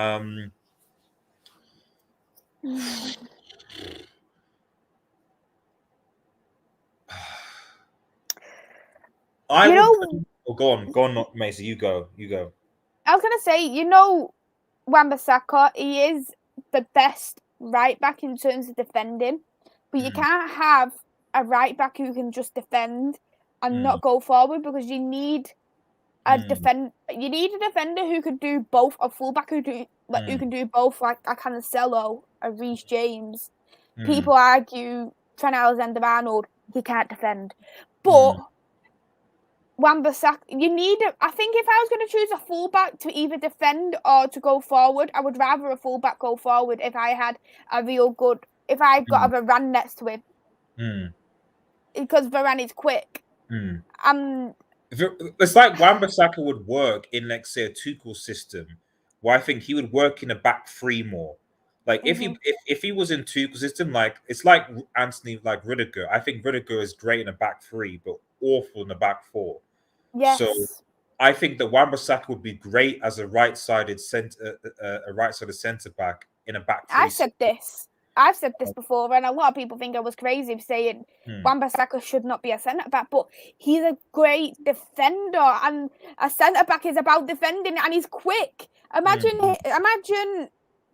on, Macy. You go. I was gonna say, Wan-Bissaka, he is the best right back in terms of defending, but you can't have a right back who can just defend and not go forward, because you need a defender who could do both, a fullback who can do both, like a Cancelo, a Reece James. People argue Trent Alexander-Arnold, he can't defend, but Wan-Bissaka, I think if I was going to choose a fullback to either defend or to go forward, I would rather a fullback go forward if I had if I got a Varane next to him. Because Varane is quick. It's like Wan-Bissaka would work in, let's say, a Tuchel system, where I think he would work in a back three more. Like if he was in Tuchel's system, like it's like Anthony, like Rudiger. I think Rudiger is great in a back three, but awful in the back four. Yes. So I think that Wan-Bissaka would be great as a right-sided centre back in a back three. I've said this before, and a lot of people think I was crazy saying Wan-Bissaka should not be a centre back, but he's a great defender, and a centre back is about defending, and he's quick. Imagine,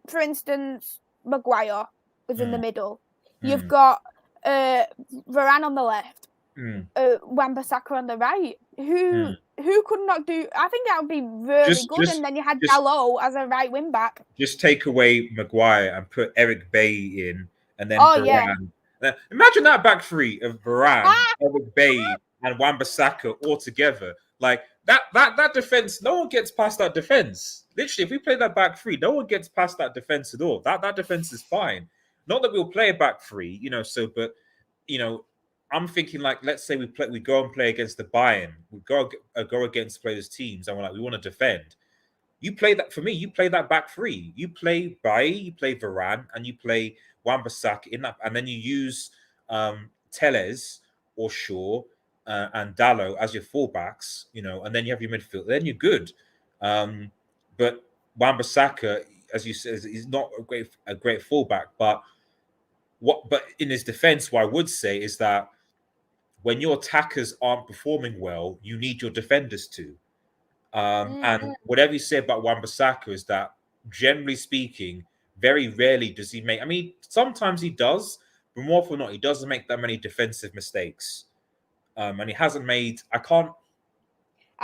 for instance, Maguire was in the middle. You've got Varane on the left, Wan-Bissaka on the right. Who could not do? I think that would be really good. And then you had Dalot as a right wing back. Just take away Maguire and put Eric Bailly in, and then Varane. Yeah. Imagine that back three of Varane, Eric Bailly, and Wan-Bissaka all together. Like that defense, no one gets past that defense. Literally, if we play that back three, no one gets past that defense at all. That defense is fine. Not that we'll play a back three, but I'm thinking, like, let's say we go and play against the Bayern. We go against players' teams, and we're like, we want to defend. You play that, for me, you play that back three. You play Bailly, you play Varane, and you play Wan-Bissaka in that, and then you use Telles or Shaw and Dalot as your fullbacks, and then you have your midfield. Then you're good. But Wan-Bissaka, as you said, is not a great fullback. But in his defense, what I would say is that when your attackers aren't performing well, you need your defenders to. And whatever you say about Wan-Bissaka is that, generally speaking, very rarely does he make. I mean, sometimes he does, but more often not, he doesn't make that many defensive mistakes. And he hasn't made. I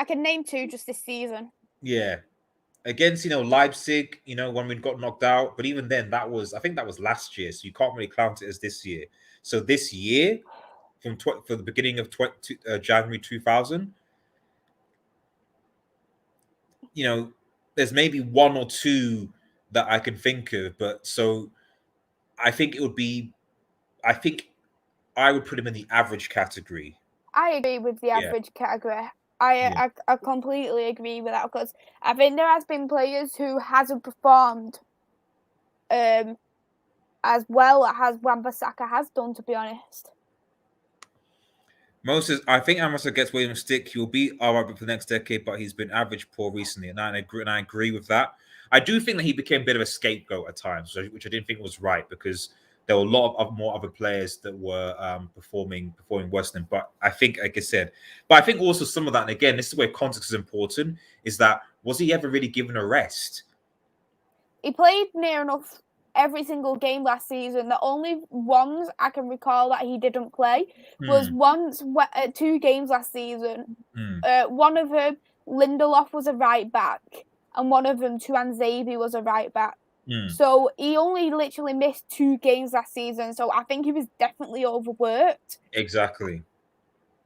can name two just this season. Yeah, against Leipzig, when we got knocked out. But even then, I think that was last year, so you can't really count it as this year. So this year, for the beginning of January 2000, there's maybe one or two that I can think of. But so I think it would be. I think I would put him in the average category. I agree with the average category. I completely agree with that, because I think there has been players who hasn't performed as well as Wan-Bissaka has done, to be honest. I think Amasa gets Williams stick. He'll be all right for the next decade, but he's been average poor recently, and I agree with that. I do think that he became a bit of a scapegoat at times, which I didn't think was right, because there were a lot of more other players that were performing worse than him. But I think, like I said, but I think also some of that, and again, this is where context is important, is that was he ever really given a rest? He played near enough every single game last season. The only ones I can recall that he didn't play was once 2 games last season. One of them, Lindelof was a right back, and one of them, Tuanzebe, was a right back. So he only literally missed 2 games last season. So I think he was definitely overworked. Exactly.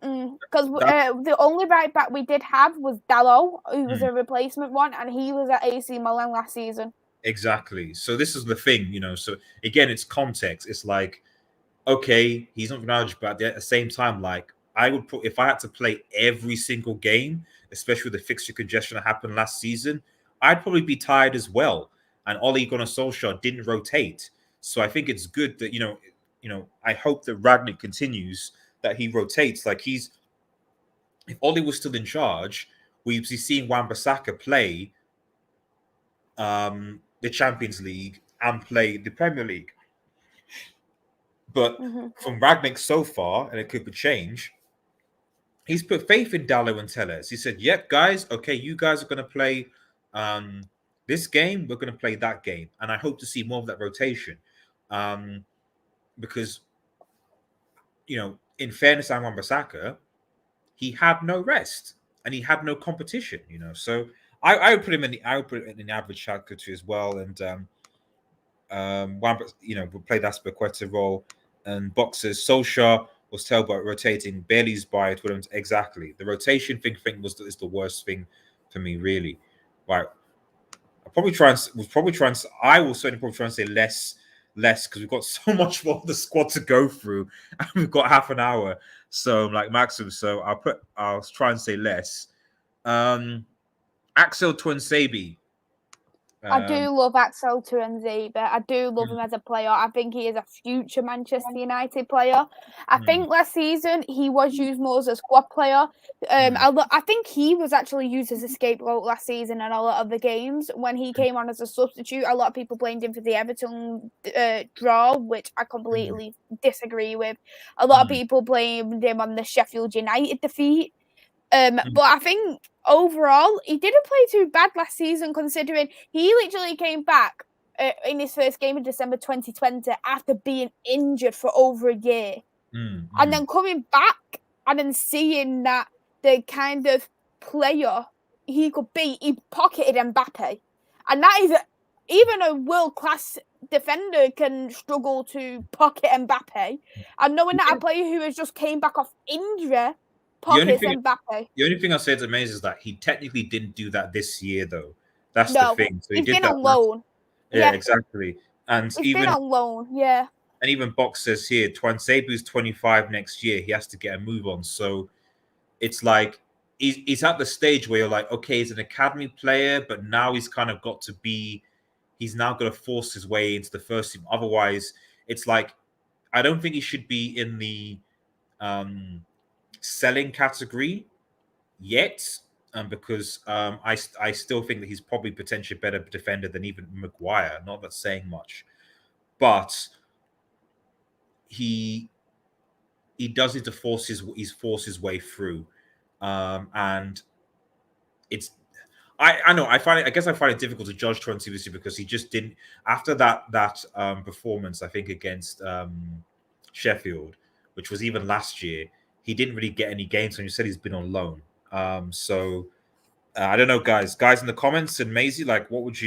Because the only right back we did have was Dalot, who was a replacement one, and he was at AC Milan last season. Exactly. So this is the thing, you know. So again, it's context. It's like, okay, he's not Ronaldo, but at the same time, like, I would put, if I had to play every single game, especially with the fixture congestion that happened last season, I'd probably be tired as well. And Ole Gunnar Solskjaer didn't rotate, so I think it's good that I hope that Ragnick continues, that he rotates. Like, if Ole was still in charge, we'd be seeing Wan-Bissaka play the Champions League and play the Premier League. But from Ragnick so far, and it could be change, he's put faith in Dalot and Telles. He said, yep, guys, okay, you guys are going to play this game, we're going to play that game. And I hope to see more of that rotation. Because, in fairness to Wan-Bissaka, he had no rest and he had no competition, So I would put him in the average category as well. And would play that Specqueta role. And Boxers, Solskjaer was told about rotating. Bailey's biased with him. Exactly. The rotation thing is the worst thing for me, really. Right. I will certainly probably try and say less, because we've got so much more of the squad to go through, and we've got half an hour. So, like Maxim, I'll try and say less. Axel Tuanzebe. I do love Axel Tuanzebe. I do love him as a player. I think he is a future Manchester United player. I think last season he was used more as a squad player. I think he was actually used as a scapegoat last season in a lot of the games. When he came on as a substitute, a lot of people blamed him for the Everton draw, which I completely disagree with. A lot of people blamed him on the Sheffield United defeat. But I think overall, he didn't play too bad last season, considering he literally came back in his first game in December 2020 after being injured for over a year. And then coming back and then seeing that the kind of player he could be, he pocketed Mbappe. And that is, even a world-class defender can struggle to pocket Mbappe. And knowing that a player who has just came back off injury, the only thing I'll say that's amazing is that he technically didn't do that this year, though. That's the thing. So he's been on loan. Yeah, exactly. And he's been on loan, yeah. And even Box says here, Tuanzebe's 25 next year. He has to get a move on. So it's like he's at the stage where you're like, okay, he's an academy player, but now he's kind of got to be. He's now got to force his way into the first team. Otherwise, it's like, I don't think he should be in the selling category yet, because I still think that he's probably potentially a better defender than even Maguire. Not that saying much, but he does need to force his way through, and it's. I know. I guess I find it difficult to judge Tuanzebe because he just didn't, after that performance, I think, against Sheffield, which was even last year. He didn't really get any games, and you said he's been on loan. So I don't know, guys in the comments, and Maisie, like, where would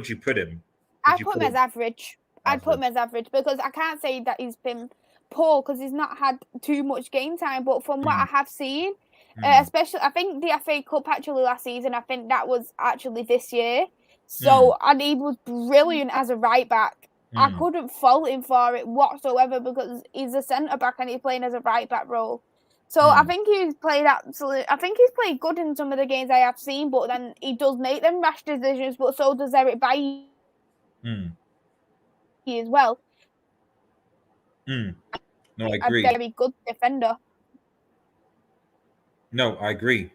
you put him? I'd put him as average. I'd put him as average because I can't say that he's been poor because he's not had too much game time. But from what I have seen, especially, I think the FA Cup actually last season, I think that was actually this year. So, and he was brilliant as a right back. I couldn't fault him for it whatsoever because he's a centre back and he's playing as a right back role. So I think he's played good in some of the games I have seen, but then he does make them rash decisions, but so does Eric Bailly as well. No, I agree. A very good defender. No, I agree.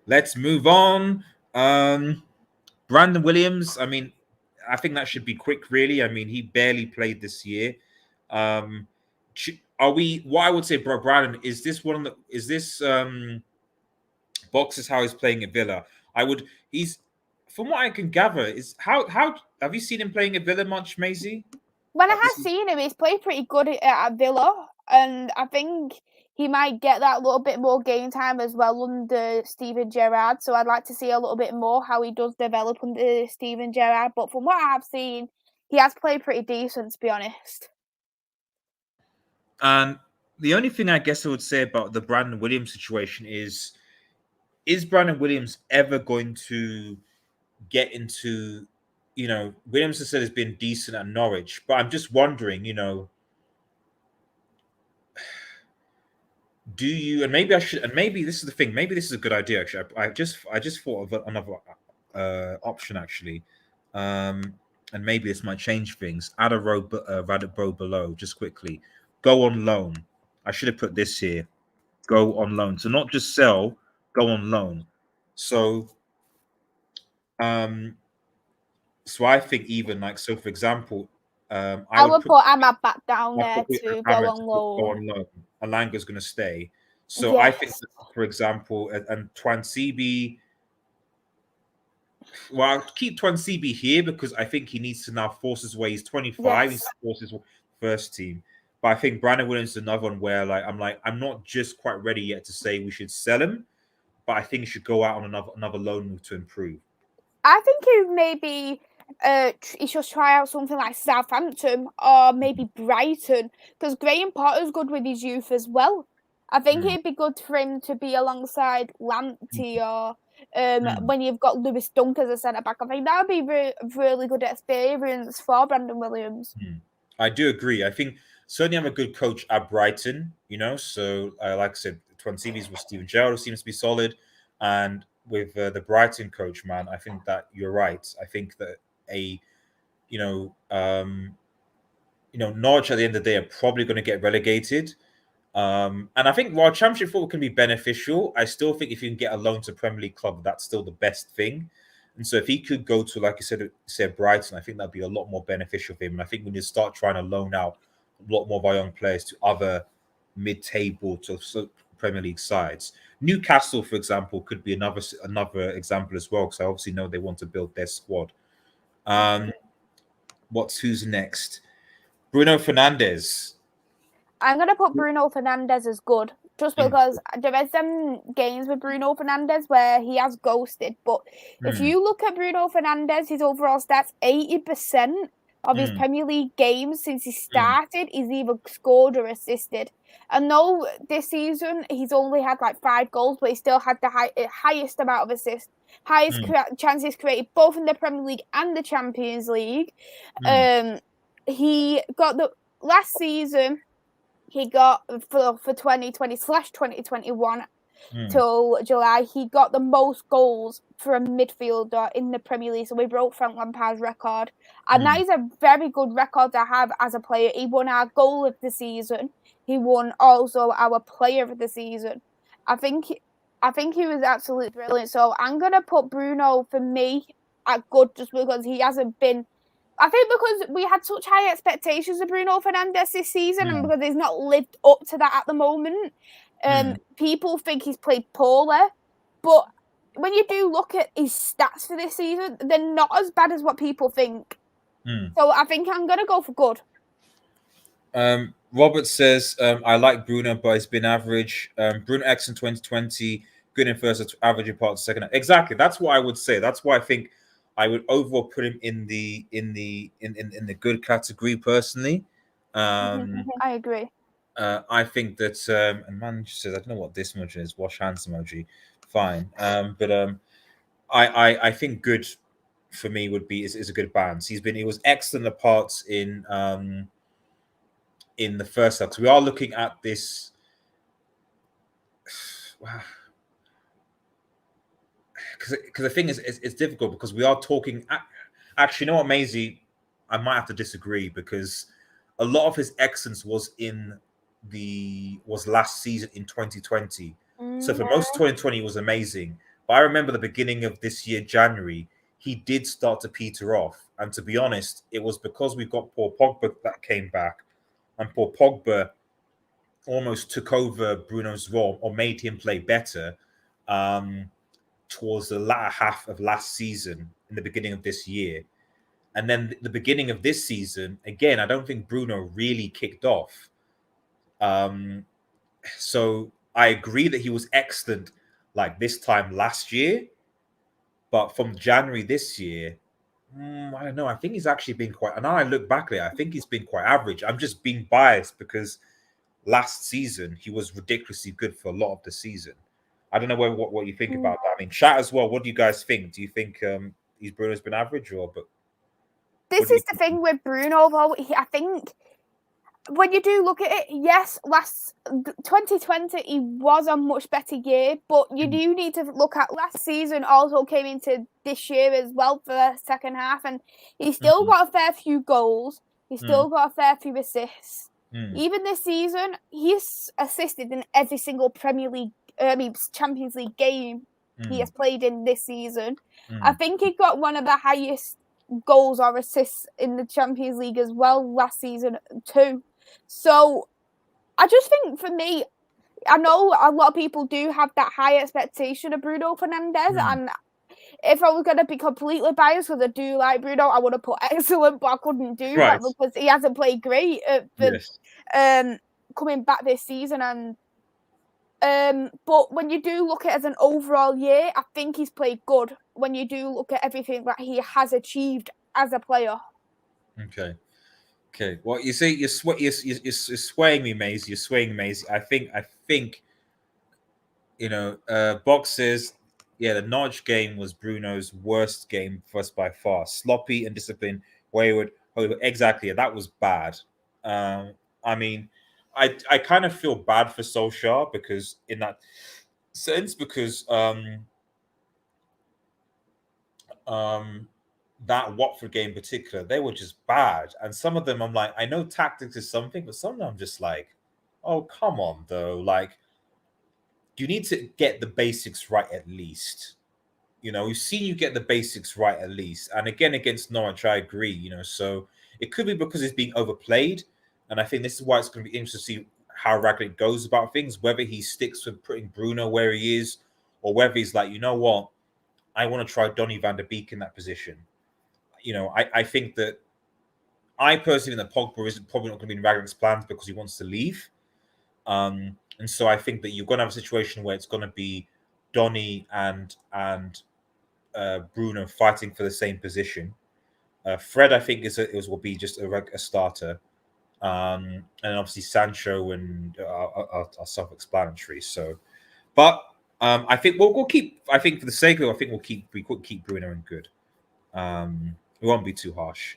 Let's move on. Brandon Williams. I mean, I think that should be quick. Really. I mean, he barely played this year. Are we? What I would say, bro, Brandon, is this one of the? Is this boxes how he's playing at Villa? I would. He's from what I can gather is how have you seen him playing at Villa much, Maisie? When I have seen him, he's played pretty good at Villa, and I think he might get that little bit more game time as well under Steven Gerrard. So I'd like to see a little bit more how he does develop under Steven Gerrard. But from what I have seen, he has played pretty decent, to be honest. And the only thing I guess I would say about the Brandon Williams situation is Brandon Williams ever going to get into, Williams has said has been decent at Norwich, but I'm just wondering, do you, and maybe I should, and maybe this is the thing, maybe this is a good idea actually. I just thought of another option actually, and maybe this might change things. Add a row below, just quickly. Go on loan. I should have put this here. Go on loan. So not just sell, go on loan. So I think even for example, I would put Ahmad back down there to go on loan. Alanga's going to stay. So yes. I think, for example, and Twansibi. Well, I'll keep Twansibi here because I think he needs to now force his way. He's 25. Yes. He needs to force his first team. But I think Brandon Williams is another one where I'm not just quite ready yet to say we should sell him, but I think he should go out on another loan move to improve. I think he should try out something like Southampton or maybe Brighton, because Graham Potter's good with his youth as well. I think it'd be good for him to be alongside Lamptey or when you've got Lewis Dunk as a centre-back. I think that would be really good experience for Brandon Williams. I do agree. I think certainly I'm a good coach at Brighton, so like I said, Twansibi's with Steven Gerrard seems to be solid, and with the Brighton coach, man, I think that you're right. I think that Norwich at the end of the day are probably going to get relegated. And I think while Championship football can be beneficial, I still think if you can get a loan to Premier League club, that's still the best thing. And so if he could go to, like you said Brighton, I think that'd be a lot more beneficial for him. And I think when you start trying to loan out a lot more of our young players to other mid-table to Premier League sides, Newcastle, for example, could be another example as well, because I obviously know they want to build their squad. Who's next? Bruno Fernandes. I'm going to put Bruno Fernandes as good, just because there is some games with Bruno Fernandes where he has ghosted. But if you look at Bruno Fernandes, his overall stats, 80% of his Premier League games since he started, he's either scored or assisted. And though this season he's only had 5 goals, but he still had the highest amount of assists, highest chances created, both in the Premier League and the Champions League. He got last season. He got for 2020/2021 till July, he got the most goals for a midfielder in the Premier League. So we broke Frank Lampard's record. And that is a very good record to have as a player. He won our goal of the season. He won also our player of the season. I think he was absolutely brilliant. So I'm going to put Bruno, for me, at good, just because he hasn't been... I think because we had such high expectations of Bruno Fernandes this season, and because he's not lived up to that at the moment, people think he's played poorly. But when you do look at his stats for this season, they're not as bad as what people think. So I think I'm going to go for good. Robert says, I like Bruno, but it's been average. Bruno X in 2020, good in first, average in part of second. Exactly. That's what I would say. That's why I think I would overall put him in the good category personally. I agree. I think that and man says, I don't know what this emoji is. Wash hands emoji. Fine. But I think good for me would be is a good balance. He was excellent at parts in the first half. So we are looking at this. Wow. Because the thing is, it's difficult because we are talking. Actually, you know what, Maisie? I might have to disagree because a lot of his excellence was last season in 2020. So for most of 2020 was amazing, But I remember the beginning of this year, January, he did start to peter off. And to be honest, it was because we got Paul Pogba that came back, and Paul Pogba almost took over Bruno's role or made him play better towards the latter half of last season, in the beginning of this year. And then the beginning of this season, again, I don't think Bruno really kicked off. So I agree that he was excellent like this time last year, but from January this year, I don't know. I think he's actually been quite. And now I look back at it, I think he's been quite average. I'm just being biased because last season he was ridiculously good for a lot of the season. I don't know what you think about that. I mean, chat as well. What do you guys think? Do you think he's Bruno's been average or? But this is the thing with Bruno, though. I think when you do look at it, yes, last 2020 he was a much better year, but you do need to look at last season also came into this year as well for the second half, and he's still got a fair few goals. He's still got a fair few assists. Even this season, he's assisted in every single Champions League game he has played in this season. I think he got one of the highest goals or assists in the Champions League as well last season too. So I just think for me, I know a lot of people do have that high expectation of Bruno Fernandes, and if I was going to be completely biased because I do like Bruno, I would have put excellent, but I couldn't do that because he hasn't played great coming back this season. And but when you do look at it as an overall year, I think he's played good. When you do look at everything that he has achieved as a player. Okay. Well, you see, you're swaying me, Maisie. You're swaying Maisie. I think, Box says, yeah, the Norwich game was Bruno's worst game for us by far. Sloppy and disciplined, wayward. Exactly, that was bad. I mean, I kind of feel bad for Solskjaer because in that sense, because that Watford game in particular, they were just bad. And some of them, I'm like, I know tactics is something, but some of them I'm just like, oh, come on, though. Like, you need to get the basics right at least. We've seen you get the basics right at least. And again, against Norwich, I agree, so it could be because it's being overplayed. And I think this is why it's going to be interesting to see how Ragnick goes about things, whether he sticks with putting Bruno where he is, or whether he's like, you know what, I want to try Donny van der Beek in that position. I think that I personally think that Pogba isn't probably not going to be in Ragnick's plans because he wants to leave. And so I think that you're going to have a situation where it's going to be Donny and Bruno fighting for the same position. Fred, I think, will be just a starter. And obviously Sancho and are self-explanatory. So, but I think we'll keep. I think for the sake of it, I think we could keep Bruno in good. We won't be too harsh.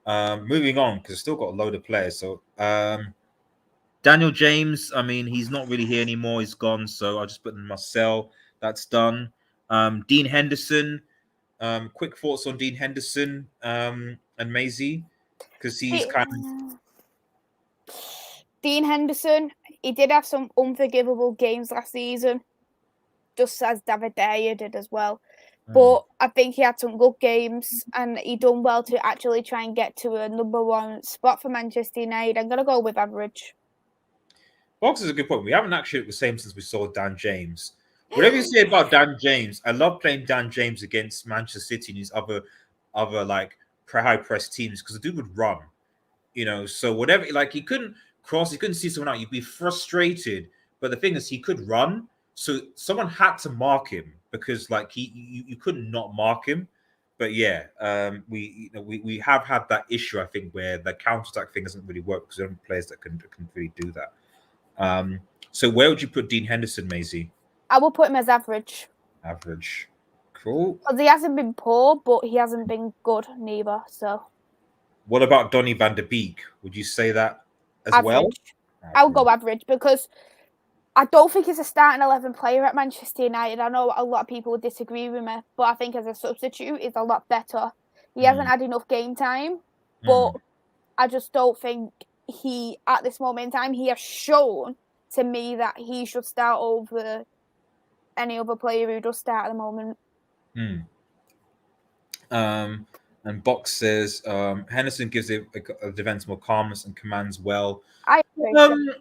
Moving on because I've still got a load of players. So Daniel James, I mean, he's not really here anymore. He's gone. So I'll just put in Marcel. That's done. Dean Henderson. Quick thoughts on Dean Henderson and Maisie because he's kind of. Dean Henderson, he did have some unforgivable games last season, just as David De Gea did as well. But I think he had some good games and he done well to actually try and get to a number one spot for Manchester United. I'm going to go with average. Box is a good point. We haven't actually the same since we saw Dan James. Whatever you say about Dan James, I love playing Dan James against Manchester City and these other like high press teams because the dude would run. So whatever, like he couldn't cross, he couldn't see someone out. You'd be frustrated. But the thing is, he could run. So someone had to mark him because like you couldn't not mark him. But yeah, we have had that issue, I think, where the counter-attack thing doesn't really work because there aren't players that can really do that. So where would you put Dean Henderson, Maisie? I will put him as average. Average. Cool. Because he hasn't been poor, but he hasn't been good neither. So. What about Donny van der Beek? Would you say that as average. well? I'll go average because I don't think he's a starting 11 player at Manchester United. I know a lot of people would disagree with me, but I think as a substitute, he's a lot better. He hasn't had enough game time, but I just don't think at this moment in time, he has shown to me that he should start over any other player who does start at the moment. And Box says Henderson gives a defense more calmness and commands well. I agree.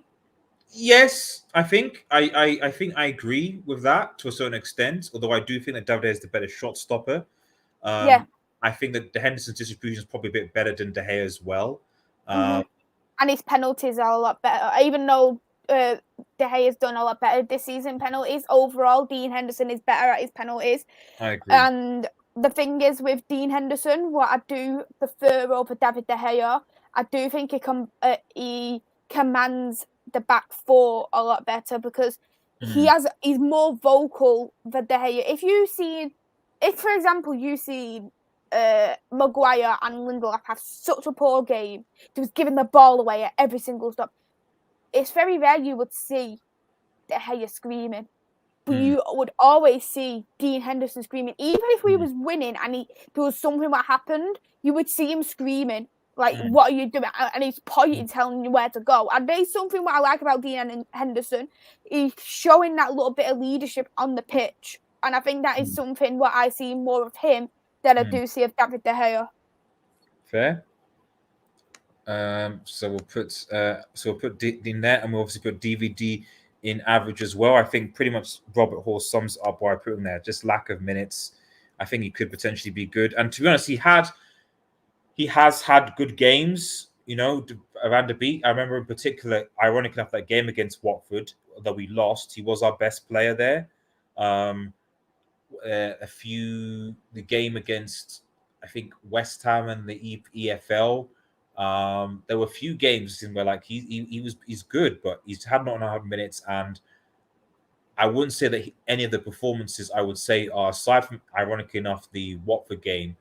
Yes, I think I think I agree with that to a certain extent. Although I do think that David is the better shot stopper. Yeah. I think that the Henderson's distribution is probably a bit better than De Gea as well. And his penalties are a lot better. Even though De Gea has done a lot better this season penalties, overall Dean Henderson is better at his penalties. I agree. And the thing is with Dean Henderson, what I do prefer over David De Gea, I do think he commands the back four a lot better because he's more vocal than De Gea. If for example you see Maguire and Lindelof have such a poor game, he was giving the ball away at every single stop. It's very rare you would see De Gea screaming. But you would always see Dean Henderson screaming. Even if we was winning and there was something that happened, you would see him screaming, like, what are you doing? And he's pointing, telling you where to go. And there's something what I like about Dean Henderson. He's showing that little bit of leadership on the pitch. And I think that is something what I see more of him than I do see of David De Gea. Fair. So we'll put Dean there, and we'll obviously put DVD in average as well. I think pretty much Robert Hall sums up why I put him there. Just lack of minutes. I think he could potentially be good. And to be honest, he has had good games, around the beat. I remember in particular, ironic enough, that game against Watford that we lost, he was our best player there. The game against, I think, West Ham and the EFL. There were a few games in where like he's good, but he's had not enough minutes, and I wouldn't say that any of the performances I would say are, aside from ironically enough the Watford game,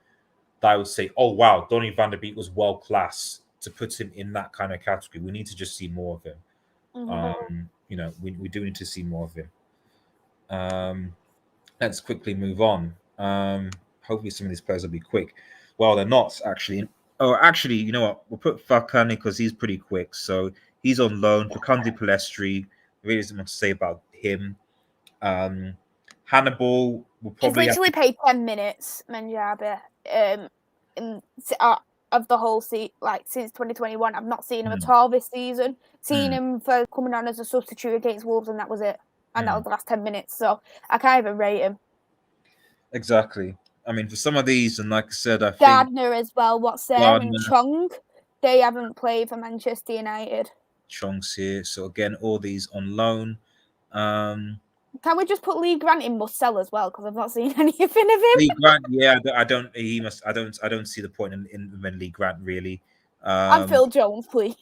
that I would say, oh wow, Donny van der Beek was world class to put him in that kind of category. We need to just see more of him. We do need to see more of him. Let's quickly move on. Hopefully some of these players will be quick. Well, they're not actually. Oh, actually, you know what? We'll put Varane because he's pretty quick. So he's on loan. Facundo Palestri, really isn't much to say about him. Hannibal will probably. He's literally played 10 minutes, Manjaba, of the whole season, like since 2021. I've not seen him at all this season. Seen him for coming on as a substitute against Wolves, and that was it. And that was the last 10 minutes. So I can't even rate him. Exactly. I mean, for some of these, and like I said, I think Gardner as well. What's there? And Chong, they haven't played for Manchester United. Chong's here. So again, all these on loan. Can we just put Lee Grant in must sell as well? Because I've not seen anything of him. Lee Grant, yeah, I don't. He must. I don't see the point in Lee Grant really. And Phil Jones, please.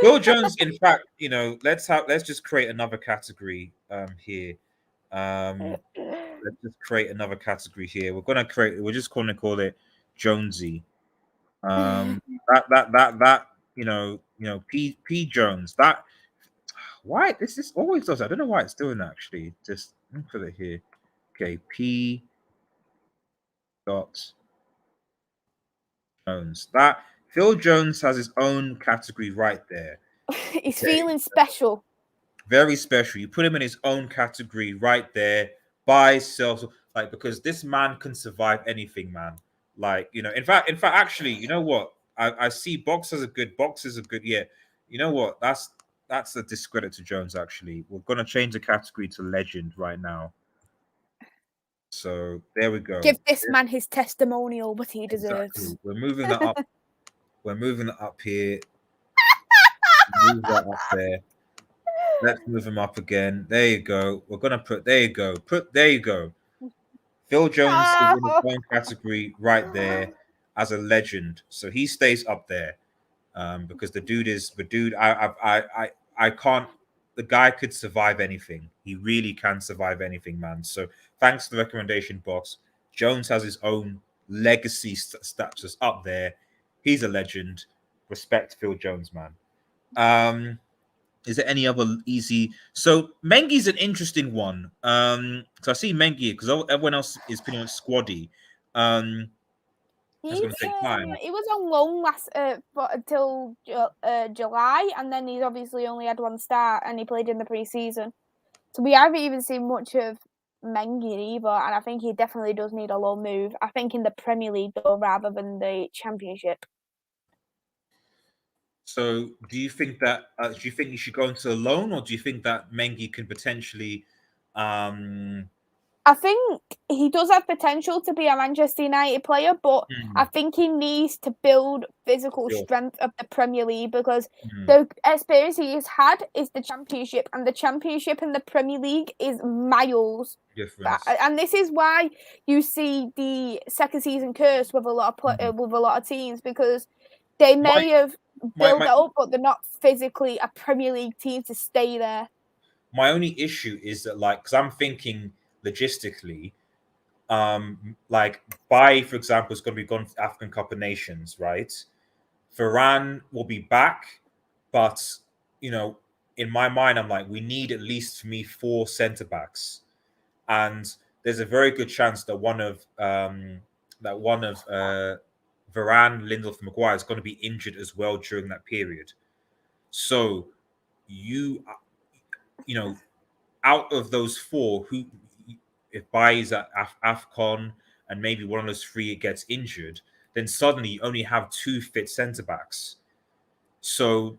Phil Jones. In fact, let's just create another category here. Let's just create another category here. We're just going to call it Jonesy. P Jones. That why this always does. I don't know why it's doing that actually. Just let me put it here. Okay, P dot Jones. That Phil Jones has his own category right there. He's feeling special. Very special. You put him in his own category right there by himself, like, because this man can survive anything, man. Like, in fact, actually, you know what? I see boxers are good. Yeah. You know what? That's a discredit to Jones. Actually, we're gonna change the category to legend right now. So there we go. Give this man his testimonial, what he deserves. Exactly. We're moving that up. We're moving it up here. Move that up there. Let's move him up again. There you go. We're gonna put. There you go. There you go. Phil Jones is in his own category right there as a legend, so he stays up there because the dude. I can't. The guy could survive anything. He really can survive anything, man. So thanks to the recommendation box. Jones has his own legacy status up there. He's a legend. Respect Phil Jones, man. Is there any other easy? So Mengi's an interesting one. So I see Mengi because everyone else is pretty much squaddy. It's going to take time. He was on loan until July, and then he's obviously only had one start, and he played in the pre-season. So we haven't even seen much of Mengi either, and I think he definitely does need a loan move. I think in the Premier League though, rather than the Championship. So, do you think he should go into a loan, or do you think that Mengi can potentially? I think he does have potential to be a Manchester United player, but I think he needs to build physical strength of the Premier League because the experience he's had is the Championship, and the Championship and the Premier League is miles difference. And this is why you see the second season curse with a lot of teams because they may have built it up, but they're not physically a Premier League team to stay there. My only issue is that, like, because I'm thinking logistically, like Bai, for example, is going to be gone for African Cup of Nations, right? Varane will be back, but in my mind, I'm like, we need at least for me 4 centre backs, and there's a very good chance that one of Varane, Lindelof, and Maguire is going to be injured as well during that period. So out of those 4, who, if Bai is at AFCON and maybe one of those 3 gets injured, then suddenly you only have 2 fit centre backs. So,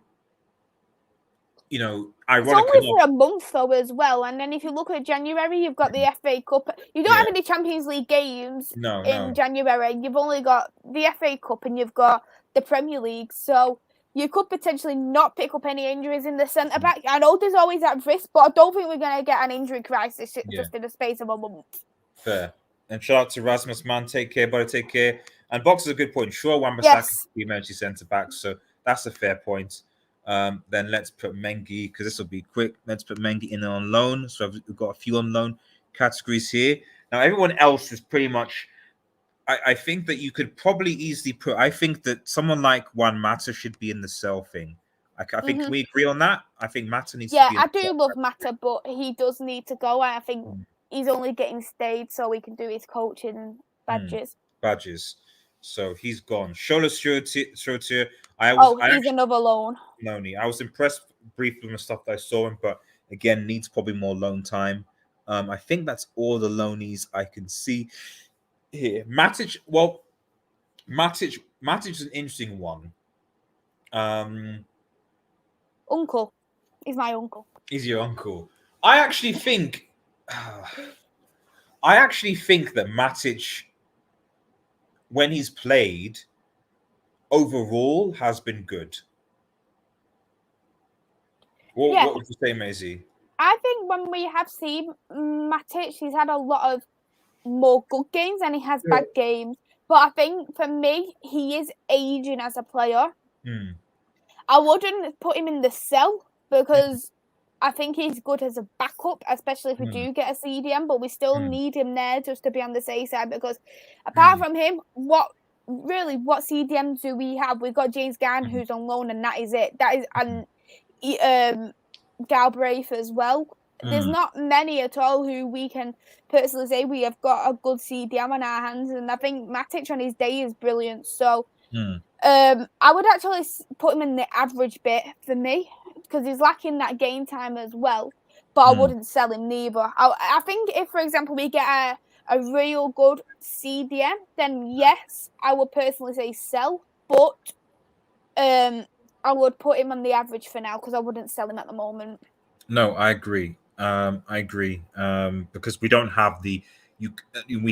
ironically, it's only for a month though as well. And then if you look at January, you've got the FA Cup. You don't have any Champions League games in January. You've only got the FA Cup and you've got the Premier League. So you could potentially not pick up any injuries in the centre back. I know there's always that risk, but I don't think we're going to get an injury crisis just in the space of a month. Fair. And shout out to Rasmus, man. Take care, buddy. Take care. And Box is a good point. Sure, Wan-Bissaka can be emergency centre back, so that's a fair point. Then let's put Mengi, because this will be quick. Let's put Mengi in on loan. So we've got a few on loan categories here. Now, everyone else is pretty much. I think that you could probably easily put. I think that someone like Juan Mata should be in the sell thing. I think can we agree on that? I think Mata needs to be. Yeah, I do love Mata, but he does need to go. I think he's only getting stayed so he can do his coaching badges. So he's gone. Shola Strotier. He's another loan. Lonely. I was impressed briefly with the stuff that I saw him, but again, needs probably more loan time. I think that's all the loanies I can see here. Matic is an interesting one. Uncle. He's my uncle. He's your uncle. I actually think that Matic, when he's played, overall has been good. What would you say, Maisie? I think when we have seen Matic, he's had a lot of more good games than he has bad games. But I think for me, he is aging as a player. I wouldn't put him in the sell because I think he's good as a backup, especially if we do get a CDM, but we still need him there just to be on the safe side because apart from him, what CDM do we have? We've got James Garn who's on loan and that is it. That is Galbraith as well. There's not many at all who we can personally say we have got a good CDM on our hands, and I think Matic on his day is brilliant. So I would actually put him in the average bit for me because he's lacking that game time as well. But I wouldn't sell him neither. I think if, for example, we get a real good CDM, then yes, I would personally say sell. But I would put him on the average for now because I wouldn't sell him at the moment. No, I agree. Because we don't have we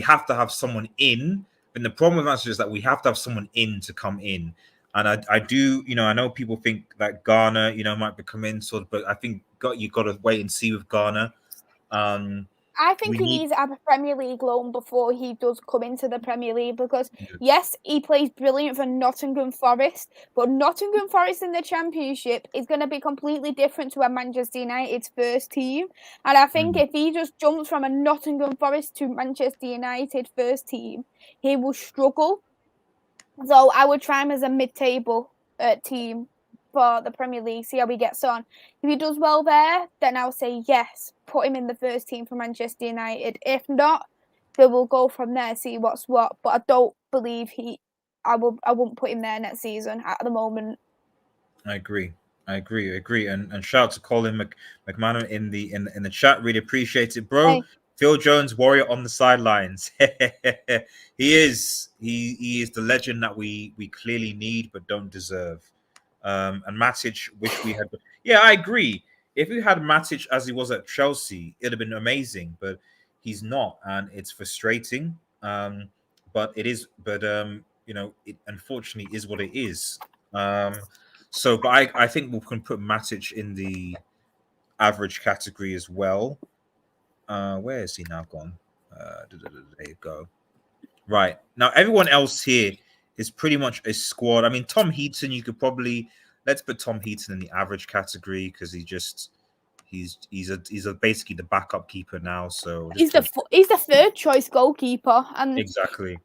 have to have someone in. And the problem with that is that we have to have someone in to come in. And I do, I know people think that Garner, might become in but I think you got to wait and see with Garner. I think he needs to have a Premier League loan before he does come into the Premier League because, yes, he plays brilliant for Nottingham Forest, but Nottingham Forest in the Championship is going to be completely different to a Manchester United's first team. And I think if he just jumps from a Nottingham Forest to Manchester United first team, he will struggle. So I would try him as a mid-table team for the Premier League, see how he gets on. If he does well there, then I'll say yes, put him in the first team for Manchester United. If not, then we'll go from there, see what's what. But I don't believe I won't put him there next season at the moment. I agree. I agree, and shout out to Colin McMahon in the chat. Really appreciate it, bro. Hey, Phil Jones, warrior on the sidelines. He is the legend that we clearly need but don't deserve. And Matic, wish we had. Yeah, I agree. If we had Matic as he was at Chelsea, it'd have been amazing. But he's not, and it's frustrating. But it is. But it unfortunately is what it is. But I think we can put Matic in the average category as well. Where is he now gone? There you go. Right. Now, everyone else here is pretty much a squad. I mean, Tom Heaton, you could probably let's put Tom Heaton in the average category because he's basically the backup keeper now. So he's the third choice goalkeeper, and exactly.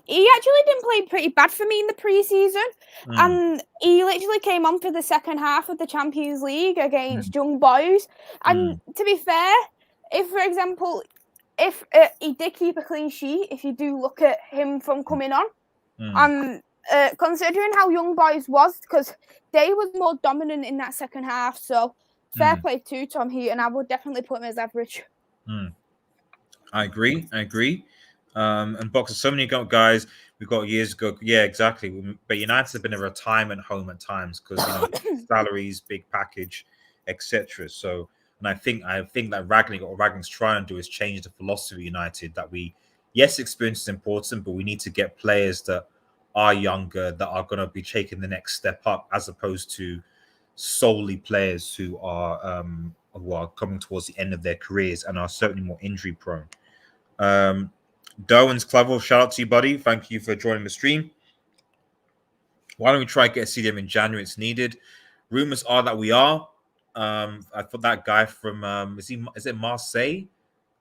he actually didn't play pretty bad for me in the preseason, and he literally came on for the second half of the Champions League against Young Boys. And to be fair, if, for example, if he did keep a clean sheet, if you do look at him from coming on, considering how Young Boys was, because they was more dominant in that second half, so fair play to Tom Heaton. I would definitely put him as average. I agree. And boxers, so many guys we got years ago. Yeah, exactly. But United have been a retirement home at times because salaries, big package, etc. So, and I think that Ragnick's trying to do is change the philosophy of United that experience is important, but we need to get players that are younger that are going to be taking the next step up, as opposed to solely players who are coming towards the end of their careers and are certainly more injury prone. Darwin's Clever, shout out to you, buddy. Thank you for joining the stream. Why don't we try to get a CDM in January? It's needed. Rumors are that we are. I thought that guy from is it Marseille?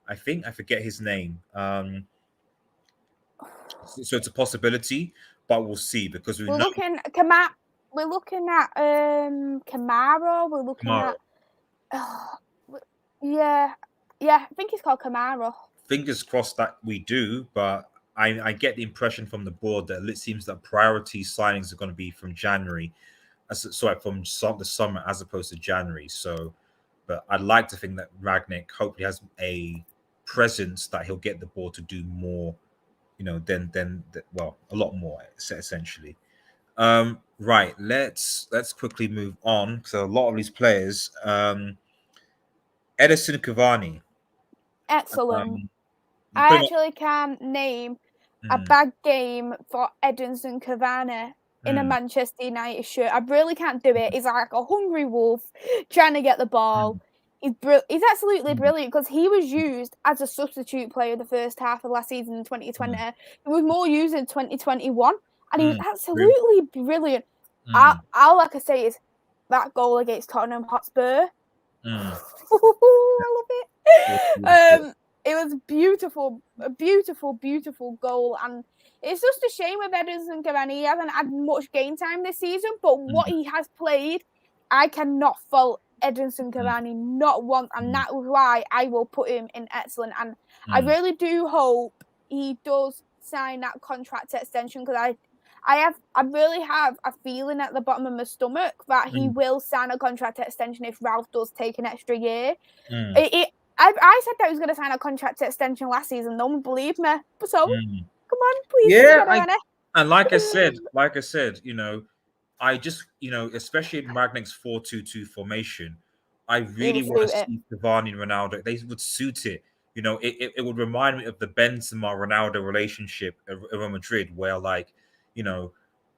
I think I forget his name. So it's a possibility, but we'll see because we're looking at Kamara. We're looking at yeah, I think it's called Kamara. Fingers crossed that we do, but I get the impression from the board that it seems that priority signings are going to be from January, from the summer as opposed to January. So, but I'd like to think that Ragnick hopefully has a presence that he'll get the board to do more, than a lot more essentially. Right, let's quickly move on because a lot of these players, Edinson Cavani. Excellent. I actually can't name a bad game for Edinson Cavani in a Manchester United shirt. I really can't do it. He's like a hungry wolf trying to get the ball. He's absolutely brilliant because he was used as a substitute player the first half of last season in 2020. He was more used in 2021, and he was absolutely brilliant. All I can say is that goal against Tottenham Hotspur. I love it. It was beautiful, a beautiful goal, and it's just a shame with Edinson Cavani. He hasn't had much game time this season, but what he has played, I cannot fault Edinson Cavani not once, and that is why I will put him in excellent. And I really do hope he does sign that contract extension because I really have a feeling at the bottom of my stomach that he will sign a contract extension if Ralph does take an extra year. I said that he was going to sign a contract extension last season. No one believed me. So, come on, please. And like I said, I just, especially in Ragnick's 4-2-2 formation, I really want to see Cavani and Ronaldo. They would suit it. It would remind me of the Benzema-Ronaldo relationship at Real Madrid, where,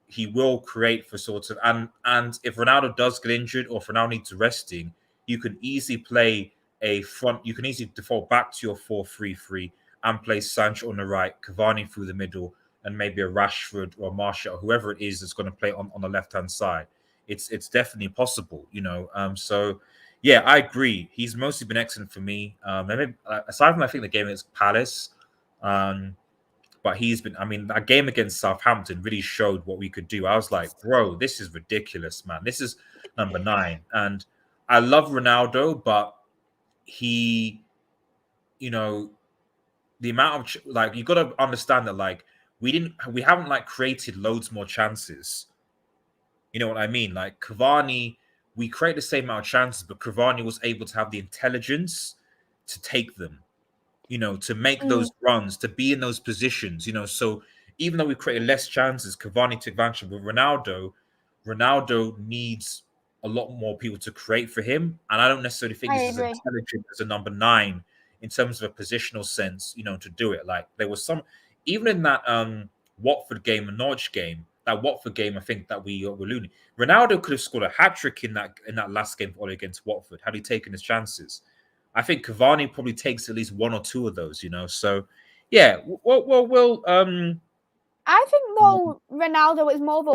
he will create for sorts of... And if Ronaldo does get injured or if Ronaldo needs resting, you can easily play you can easily default back to your 4-3-3 and play Sancho on the right, Cavani through the middle, and maybe a Rashford or Martial or whoever it is that's going to play on the left-hand side. It's definitely possible, So, yeah, I agree. He's mostly been excellent for me. Maybe, aside from, I think, the game against Palace, but he's been, that game against Southampton really showed what we could do. I was like, bro, this is ridiculous, man. This is number 9. And I love Ronaldo, but he, the amount of you got to understand that we haven't created loads more chances. You know what I mean? Like Cavani, we create the same amount of chances, but Cavani was able to have the intelligence to take them, to make those runs, to be in those positions, So even though we created less chances, Cavani took advantage. But Ronaldo needs a lot more people to create for him. And I don't necessarily think I he's as agree. intelligent as a number 9 in terms of a positional sense, to do it. Like there was some, even in that Watford game and Norwich game, that Watford game, I think that we were losing. Ronaldo could have scored a hat-trick in that last game against Watford had he taken his chances. I think Cavani probably takes at least 1 or 2 of those, So, yeah, I think though Ronaldo is more of a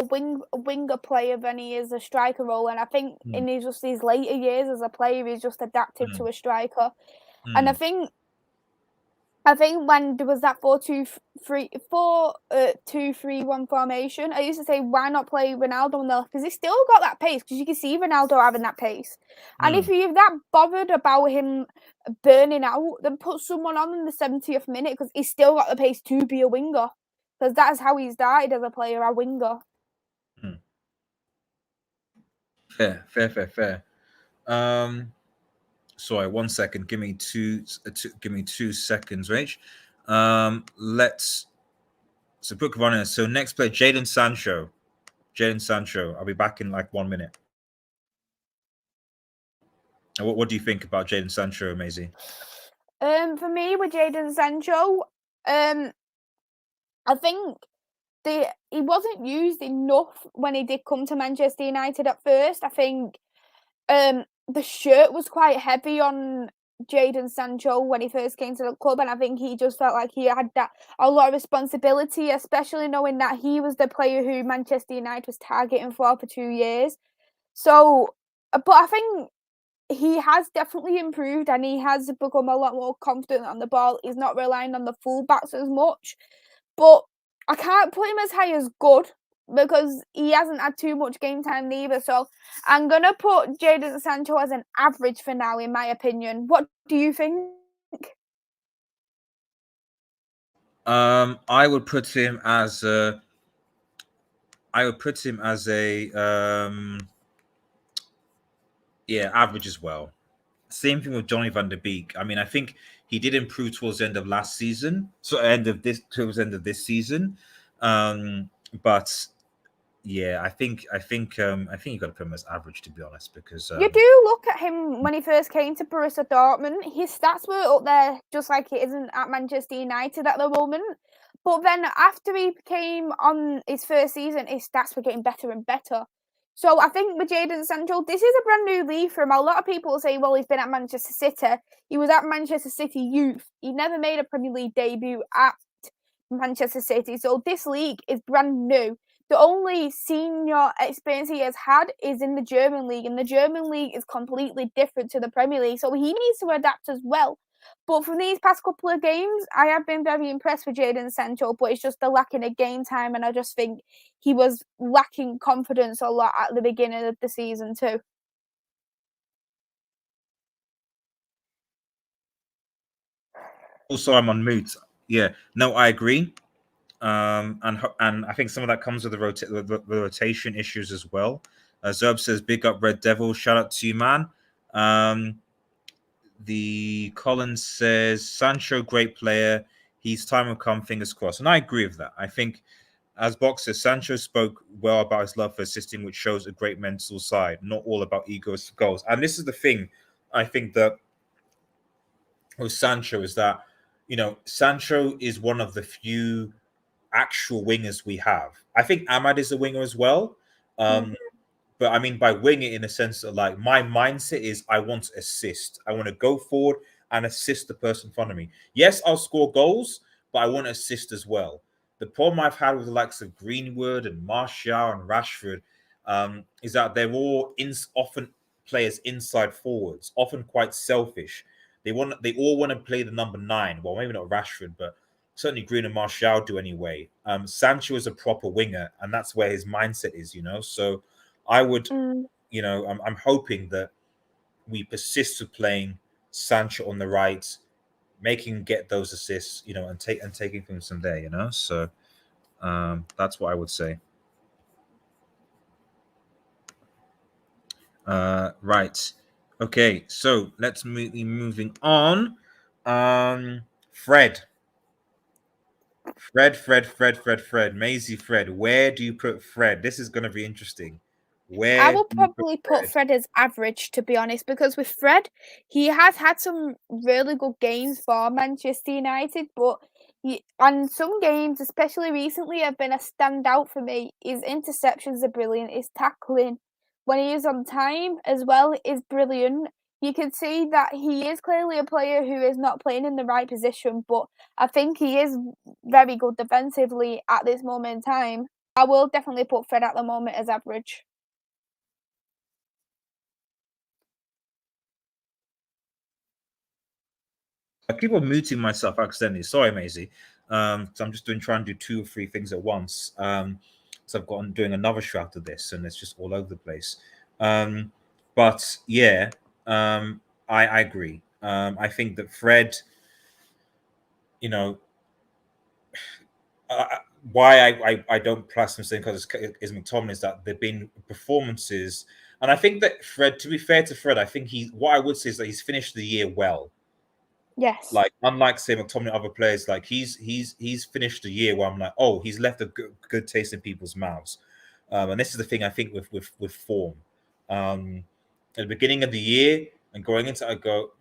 winger player than he is a striker role, and I think in his later years as a player, he's just adapted to a striker. And I think when there was that 4-2-3-1 formation, I used to say, why not play Ronaldo on the left? Because he's still got that pace, because you can see Ronaldo having that pace. And if you're that bothered about him burning out, then put someone on in the 70th minute, because he's still got the pace to be a winger. Because that's how he started as a player, a winger. Fair. Sorry, 1 second. Give me 2 seconds, Rach. So put Cavani. So next play, Jadon Sancho. I'll be back in like 1 minute. What do you think about Jadon Sancho, Maisie? For me, with Jadon Sancho, I think he wasn't used enough when he did come to Manchester United at first. I think the shirt was quite heavy on Jadon Sancho when he first came to the club, and I think he just felt like he had a lot of responsibility, especially knowing that he was the player who Manchester United was targeting for 2 years. So, but I think he has definitely improved, and he has become a lot more confident on the ball. He's not relying on the fullbacks as much, but I can't put him as high as good because he hasn't had too much game time neither. So I'm going to put Jadon Sancho as an average for now, in my opinion. What do you think? I would put him as average as well. Same thing with Johnny van der Beek. I mean, I think he did improve towards the end of last season, towards the end of this season. But yeah, I think you got to put him as average, to be honest, because you do look at him when he first came to Borussia Dortmund. His stats were up there, just like it isn't at Manchester United at the moment. But then after he came on his first season, his stats were getting better and better. So I think with Jadon Sancho, this is a brand new league for him. A lot of people say, well, he's been at Manchester City. He was at Manchester City Youth. He never made a Premier League debut at Manchester City. So this league is brand new. The only senior experience he has had is in the German league, and the German league is completely different to the Premier League. So he needs to adapt as well. But for these past couple of games, I have been very impressed with Jadon Sancho, but it's just the lacking of game time, and I just think he was lacking confidence a lot at the beginning of the season too. Also, I'm on mute. Yeah, no, I agree. And I think some of that comes with the rotation issues as well. Zerb says, "Big up Red Devil, shout out to you, man." The Collins says, "Sancho, great player. His time will come, fingers crossed." And I agree with that. I think, as Box says, Sancho spoke well about his love for assisting, which shows a great mental side, not all about egos goals. And this is the thing, I think, that with Sancho is that, Sancho is one of the few actual wingers we have. I think Ahmad is a winger as well. But I mean, by wing it in the sense of like my mindset is I want to assist. I want to go forward and assist the person in front of me. Yes, I'll score goals, but I want to assist as well. The problem I've had with the likes of Greenwood and Martial and Rashford is that they're all often players inside forwards, often quite selfish. They all want to play the number 9. Well, maybe not Rashford, but certainly Green and Martial do anyway. Sancho is a proper winger, and that's where his mindset is, So I would, I'm hoping that we persist with playing Sancho on the right, making him get those assists, and taking things from there, So that's what I would say. Right. Okay, so let's be moving on. Fred. Fred. Maisie Fred. Where do you put Fred? This is going to be interesting. I Where will do you put probably put Fred? Fred as average, to be honest, because with Fred, he has had some really good games for Manchester United, but and some games, especially recently, have been a standout for me. His interceptions are brilliant. His tackling, when he is on time as well, is brilliant. You can see that he is clearly a player who is not playing in the right position, but I think he is very good defensively at this moment in time. I will definitely put Fred at the moment as average. I keep on muting myself accidentally. Sorry, Maisie. So I'm just trying to do 2 or 3 things at once. So I've got on doing another show after this, and it's just all over the place. But yeah, I agree. I think that Fred, you know, uh, why I don't class him saying because is McTominay is that there've been performances, and I think that Fred. To be fair to Fred, I think what I would say is that he's finished the year well. Yes. Like unlike say McTominay, other players, like he's finished the year where I'm like, oh, he's left a good taste in people's mouths. And this is the thing I think with form. At the beginning of the year and going into, I go,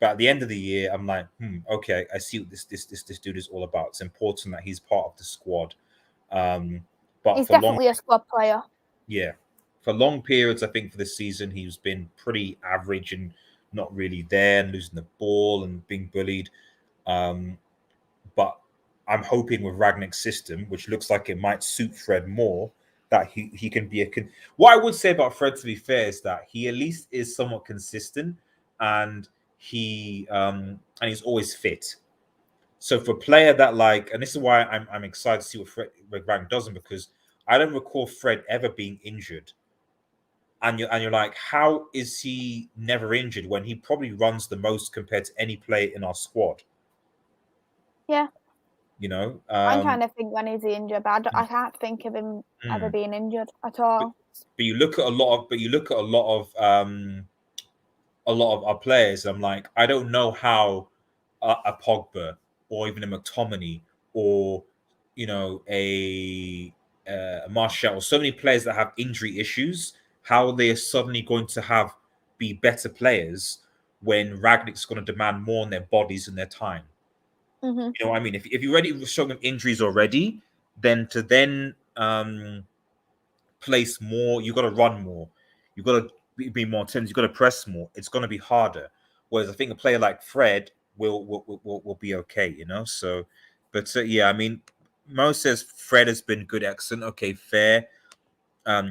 but at the end of the year, I'm like, okay, I see what this dude is all about. It's important that he's part of the squad. But He's for long, definitely a squad player. yeah, for long periods, I think for this season he's been pretty average and not really there and losing the ball and being bullied. Um, but I'm hoping with Ragnick's system, which looks like it might suit Fred more, that he can be what I would say about Fred, to be fair, is that he at least is somewhat consistent and he's always fit. So for a player that like, and this is why I'm excited to see what Ragnick does, because I don't recall Fred ever being injured. And you're like, how is he never injured when he probably runs the most compared to any player in our squad? Yeah. You know, I'm trying to think when he's injured, but I can't think of him ever mm. being injured at but, all. but you look at a lot of our players. I'm like, I don't know how a Pogba or even a McTominay or a Martial, so many players that have injury issues, how they are suddenly going to be better players when Ragnick's going to demand more on their bodies and their time. Mm-hmm. You know what I mean? If you already showing them injuries already, then to place more, you got to run more, you got to be more intense, you got to press more. It's going to be harder. Whereas I think a player like Fred will be okay, So, but yeah, I mean, Mo says Fred has been good, excellent. Okay, fair.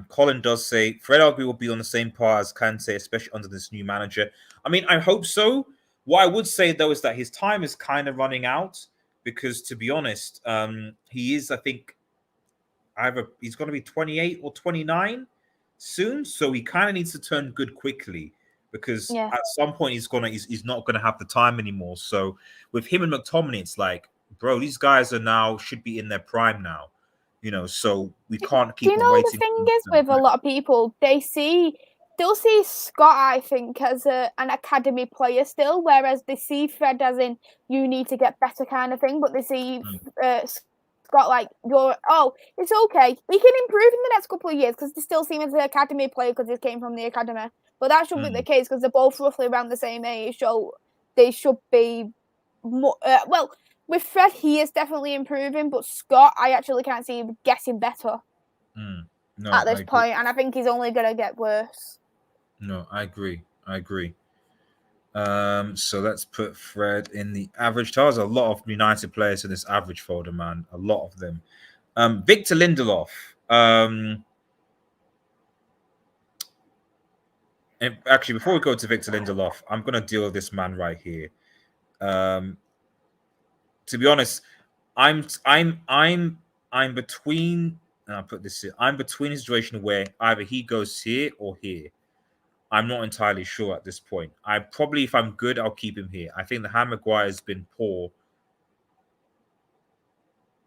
Colin does say Fred arguably will be on the same par as Kante, especially under this new manager. I mean, I hope so. What I would say though is that his time is kind of running out because, to be honest, he is, I think, either he's going to be 28 or 29 soon, so he kind of needs to turn good quickly because Yeah. at some point he's not going to have the time anymore. So with him and McTominay, it's like, bro, these guys are now should be in their prime now, so we can't Do keep you on know the waiting thing for is with a lot of people, they'll see Scott, I think, as an academy player still, whereas they see Fred as in you need to get better kind of thing, but they see Scott like it's okay, he can improve in the next couple of years because they still see him as an academy player because he came from the academy. But that shouldn't be the case because they're both roughly around the same age, so they should be more. Well, with Fred, he is definitely improving, but Scott, I actually can't see him getting better No, at I this agree. point, and I think he's only going to get worse. No, I agree. So let's put Fred in the average. There's a lot of United players in this average folder, man. A lot of them. Victor Lindelof. And actually, before we go to Victor Lindelof, I'm gonna deal with this man right here. Um, to be honest, I'm between. And I'll put this here. I'm between a situation where either he goes here or here. I'm not entirely sure at this point. I probably, if I'm good, I'll keep him here. I think the Harry Maguire has been poor.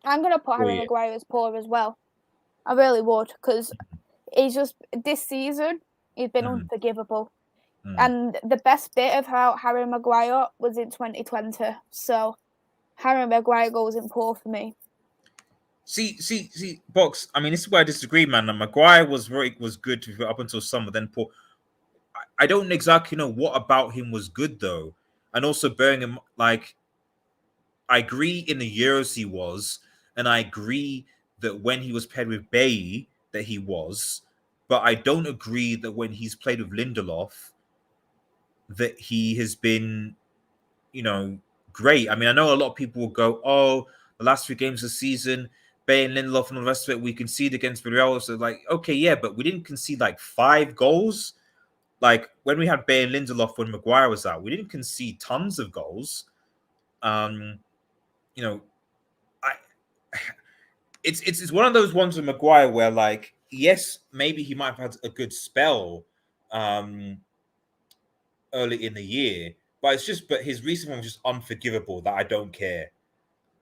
I'm going to put Oh Harry Maguire as poor as well. I really would, because he's just this season. He's been unforgivable. Mm. And the best bit of how Harry Maguire was in 2020. So Harry Maguire goes in poor for me. See, Box. I mean, this is where I disagree, man. And Maguire was good up until summer. Then poor. I don't exactly know what about him was good though, and also bearing him like. I agree in the Euros he was, and I agree that when he was paired with Bailly that he was, but I don't agree that when he's played with Lindelof that he has been, great. I mean, I know a lot of people will go, "Oh, the last 3 games of the season, Bailly and Lindelof and all the rest of it, we conceded against Villarreal." So, like, okay, yeah, but we didn't concede like 5 goals. Like when we had Bailly and Lindelof when Maguire was out, we didn't concede tons of goals. You know, I it's one of those ones with Maguire where, like, yes, maybe he might have had a good spell early in the year, but his recent one was just unforgivable that I don't care.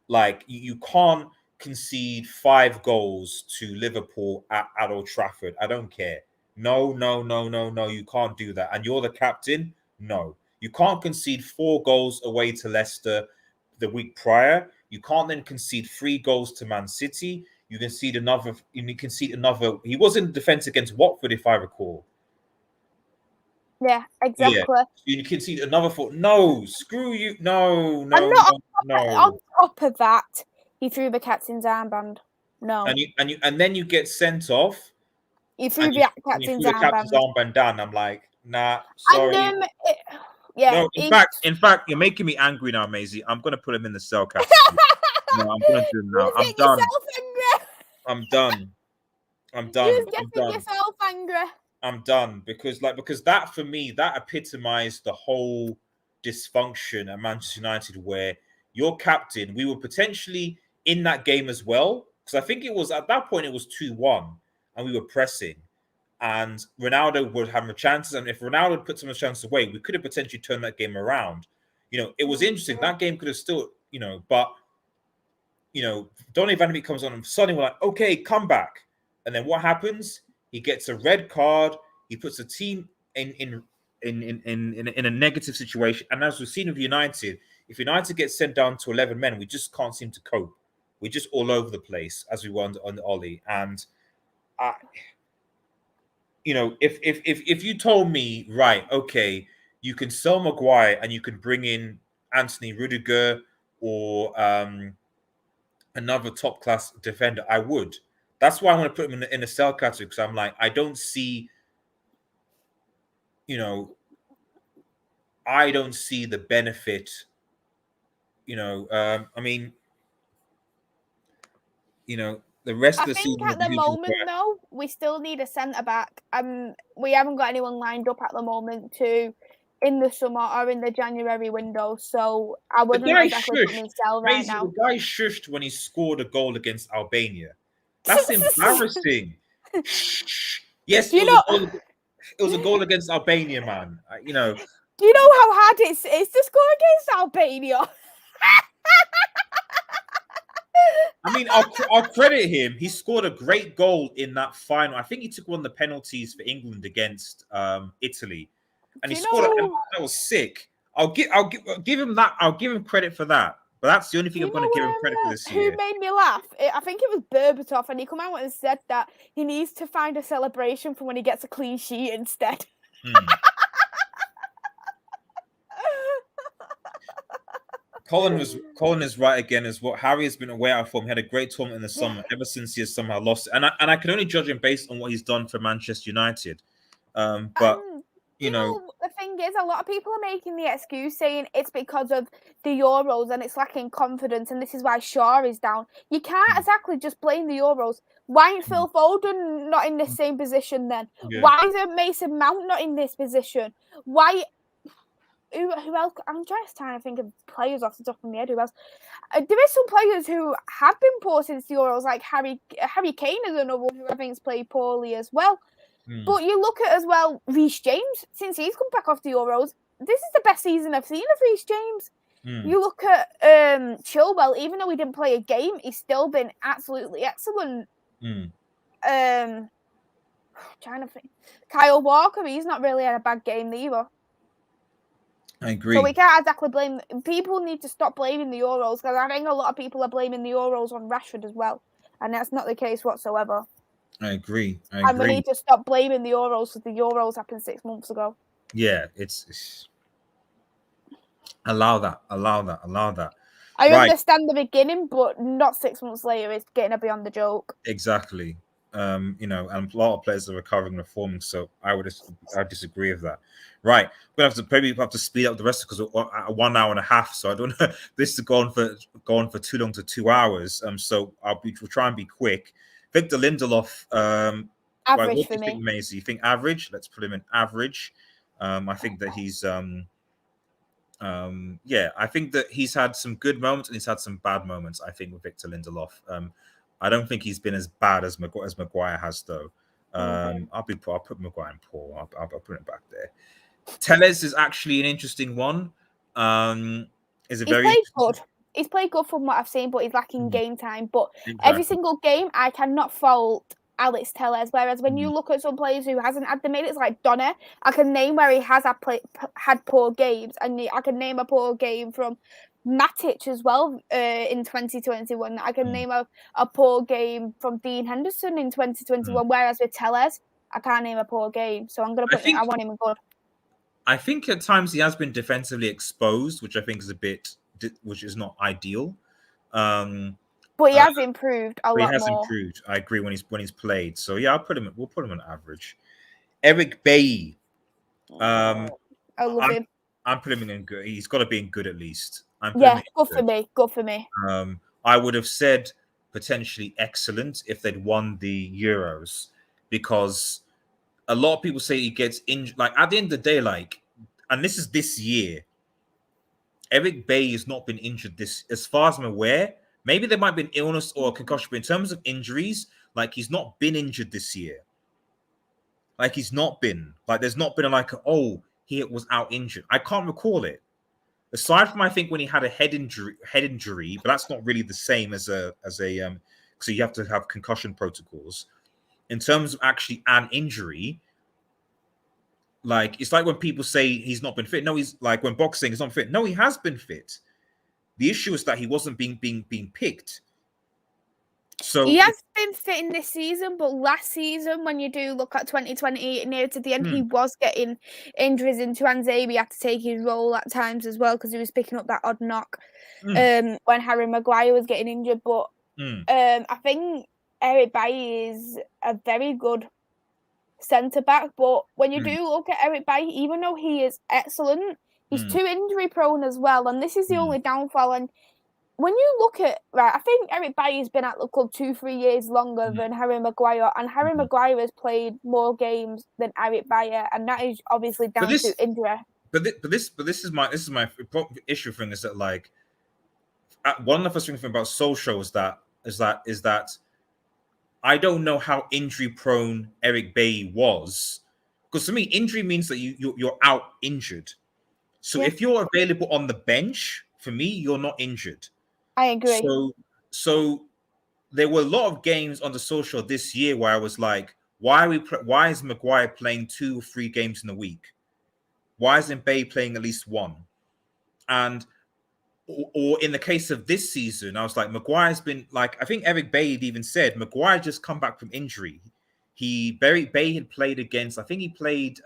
Like, you can't concede 5 goals to Liverpool at Old Trafford. I don't care. No, no, no, no, no. You can't do that. And you're the captain? No. You can't concede 4 goals away to Leicester the week prior. You can't then concede 3 goals to Man City. You concede another. He was in defence against Watford, if I recall. Yeah, exactly. Yeah. You concede another 4. No, screw you. No, no, And not no. on top of that, he threw the captain's armband. No. And then you get sent off. He threw the captain's armband down. I'm like, nah, sorry. And, yeah. No, in fact, you're making me angry now, Maisie. I'm gonna put him in the cell category. No, I'm gonna do him now. I'm done. I'm done. I'm done. You're getting yourself angry. I'm done because that for me, that epitomized the whole dysfunction at Manchester United, where your captain, we were potentially in that game as well, because I think it was at that point it was 2-1 and we were pressing, and Ronaldo would have chances, and if Ronaldo had put some of the chances away, we could have potentially turned that game around. It was interesting. That game could have still, but Donny van de Beek comes on and suddenly we're like, okay, come back. And then what happens? He gets a red card. He puts the team in a negative situation. And as we've seen with United, if United gets sent down to 11 men, we just can't seem to cope. We're just all over the place as we were on the Ollie. And if you told me, right, okay, you can sell Maguire and you can bring in Anthony Rudiger or another top class defender, I would. That's why I want to put him in the sell category, because I'm like, I don't see the benefit. I mean, the rest of the season. I think at the moment, though, we still need a centre back. We haven't got anyone lined up at the moment in the summer or in the January window. So I wouldn't exactly put him in sell right now. The guy shushed when he scored a goal against Albania. That's embarrassing. Yes, it was a goal against Albania, man. Do you know how hard it is to score against Albania? I mean, I'll credit him. He scored a great goal in that final. I think he took one of the penalties for England against Italy, and he scored. That was sick. I'll give him that. I'll give him credit for that. But that's the only thing I'm going to give him credit for this year. Who made me laugh? I think it was Berbatov, and he come out and said that he needs to find a celebration for when he gets a clean sheet instead. Colin is right again. Is what Harry has been away out of form. He had a great tournament in the summer. Ever since he has somehow lost it, and I can only judge him based on what he's done for Manchester United. But the thing is, a lot of people are making the excuse saying it's because of the Euros and it's lacking confidence, and this is why Shaw is down. You can't exactly just blame the Euros. Why ain't Phil Foden not in this same position then? Yeah. Why is Mason Mount not in this position? Why? Who else? I'm just trying to think of players off the top of my head. Who else? There is some players who have been poor since the Euros, like Harry Kane is another one who I think's played poorly as well. But you look at as well Reece James, since he's come back off the Euros, this is the best season I've seen of Reece James. You look at Chilwell, even though he didn't play a game, he's still been absolutely excellent. trying to think. Kyle Walker, he's not really had a bad game either. I agree. So we can't exactly blame. People need to stop blaming the Euros, because I think a lot of people are blaming the Euros on Rashford as well, and that's not the case whatsoever. I agree. And we need to stop blaming the Euros, because the Euros happened 6 months ago. Yeah, it's allow that. I understand the beginning, but not 6 months later. It's getting beyond the joke. Exactly. And a lot of players are recovering and reforming, so I disagree with that. Right, we're gonna have to speed up the rest because we're at 1 hour and a half, so I don't know this to go on for too long, to 2 hours. So we'll try and be quick. Victor Lindelof, average what for do you think, Maisie? You think average? Let's put him in average. I think that he's I think that he's had some good moments and he's had some bad moments, I think, with Victor Lindelof. I don't think he's been as bad as Maguire has, though. I'll put Maguire in poor. I'll put him back there. Telles is actually an interesting one. He's played good. He's played good from what I've seen, but he's lacking game time. But every single game, I cannot fault Alex Telles. Whereas when you look at some players who hasn't had the minutes, like Donner, I can name where he has had poor games, and I can name a poor game from Matic as well in 2021. I can name a poor game from Dean Henderson in 2021. Whereas with Telles, I can't name a poor game. So I'm going to I want him in good. I think at times he has been defensively exposed, which I think is which is not ideal. But he has improved a lot more. He has improved. I agree when he's played. So yeah, we'll put him on average. Eric Bailly. I love him. I'm putting him in good. He's got to be in good at least. Good for me. Good for me. I would have said potentially excellent if they'd won the Euros, because a lot of people say he gets injured. Like at the end of the day, and this is this year, Eric Bailly has not been injured this, as far as I'm aware. Maybe there might be an illness or a concussion, but in terms of injuries, he's not been injured this year. He's not been. There's not been he was out injured. I can't recall it. Aside from, I think, when he had a head injury, but that's not really the same as so you have to have concussion protocols. In terms of actually an injury, it's like when people say he's not been fit. No, he's when boxing he's not fit. No, he has been fit. The issue is that he wasn't being picked. So he has been fit in this season, but last season, when you do look at 2020 near to the end, he was getting injuries into hands. He had to take his role at times as well because he was picking up that odd knock when Harry Maguire was getting injured. But I think Eric Bailly is a very good centre back. But when you do look at Eric Bailly, even though he is excellent, he's too injury prone as well, and this is the only downfall. And when you look at I think Eric Bailly's been at the club 2-3 years longer than Harry Maguire, and Harry Maguire has played more games than Eric Bailly, and that is obviously down to injury. But this is my issue thing is that one of the frustrating thing about Solskjaer is that I don't know how injury prone Eric Bailly was, because to me injury means that you're out injured. So if you're available on the bench, for me, you're not injured. I agree. So there were a lot of games on the social this year where I was like, why is Maguire playing 2 or 3 games in a week? Why isn't Bailly playing at least one? And or in the case of this season, I was like, Maguire's been I think Eric Bailly even said Maguire just come back from injury. Bailly had played against, I think he played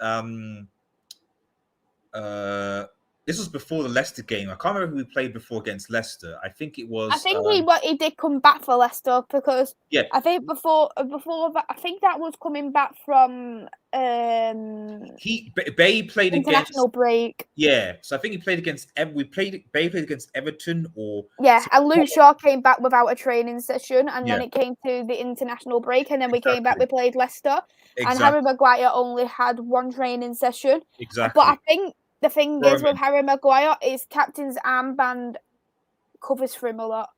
this was before the Leicester game. I can't remember who he played before against Leicester. I think it was. I think he did come back for Leicester because I think before that, I think that was coming back from Bailly played international break. Yeah, so I think he played against Bailly played against Everton and Luke Shaw came back without a training session, and then it came to the international break, and then we came back. We played Leicester, and Harry Maguire only had 1 training session. Exactly, but I think. The thing is with Harry Maguire is captain's armband covers for him a lot.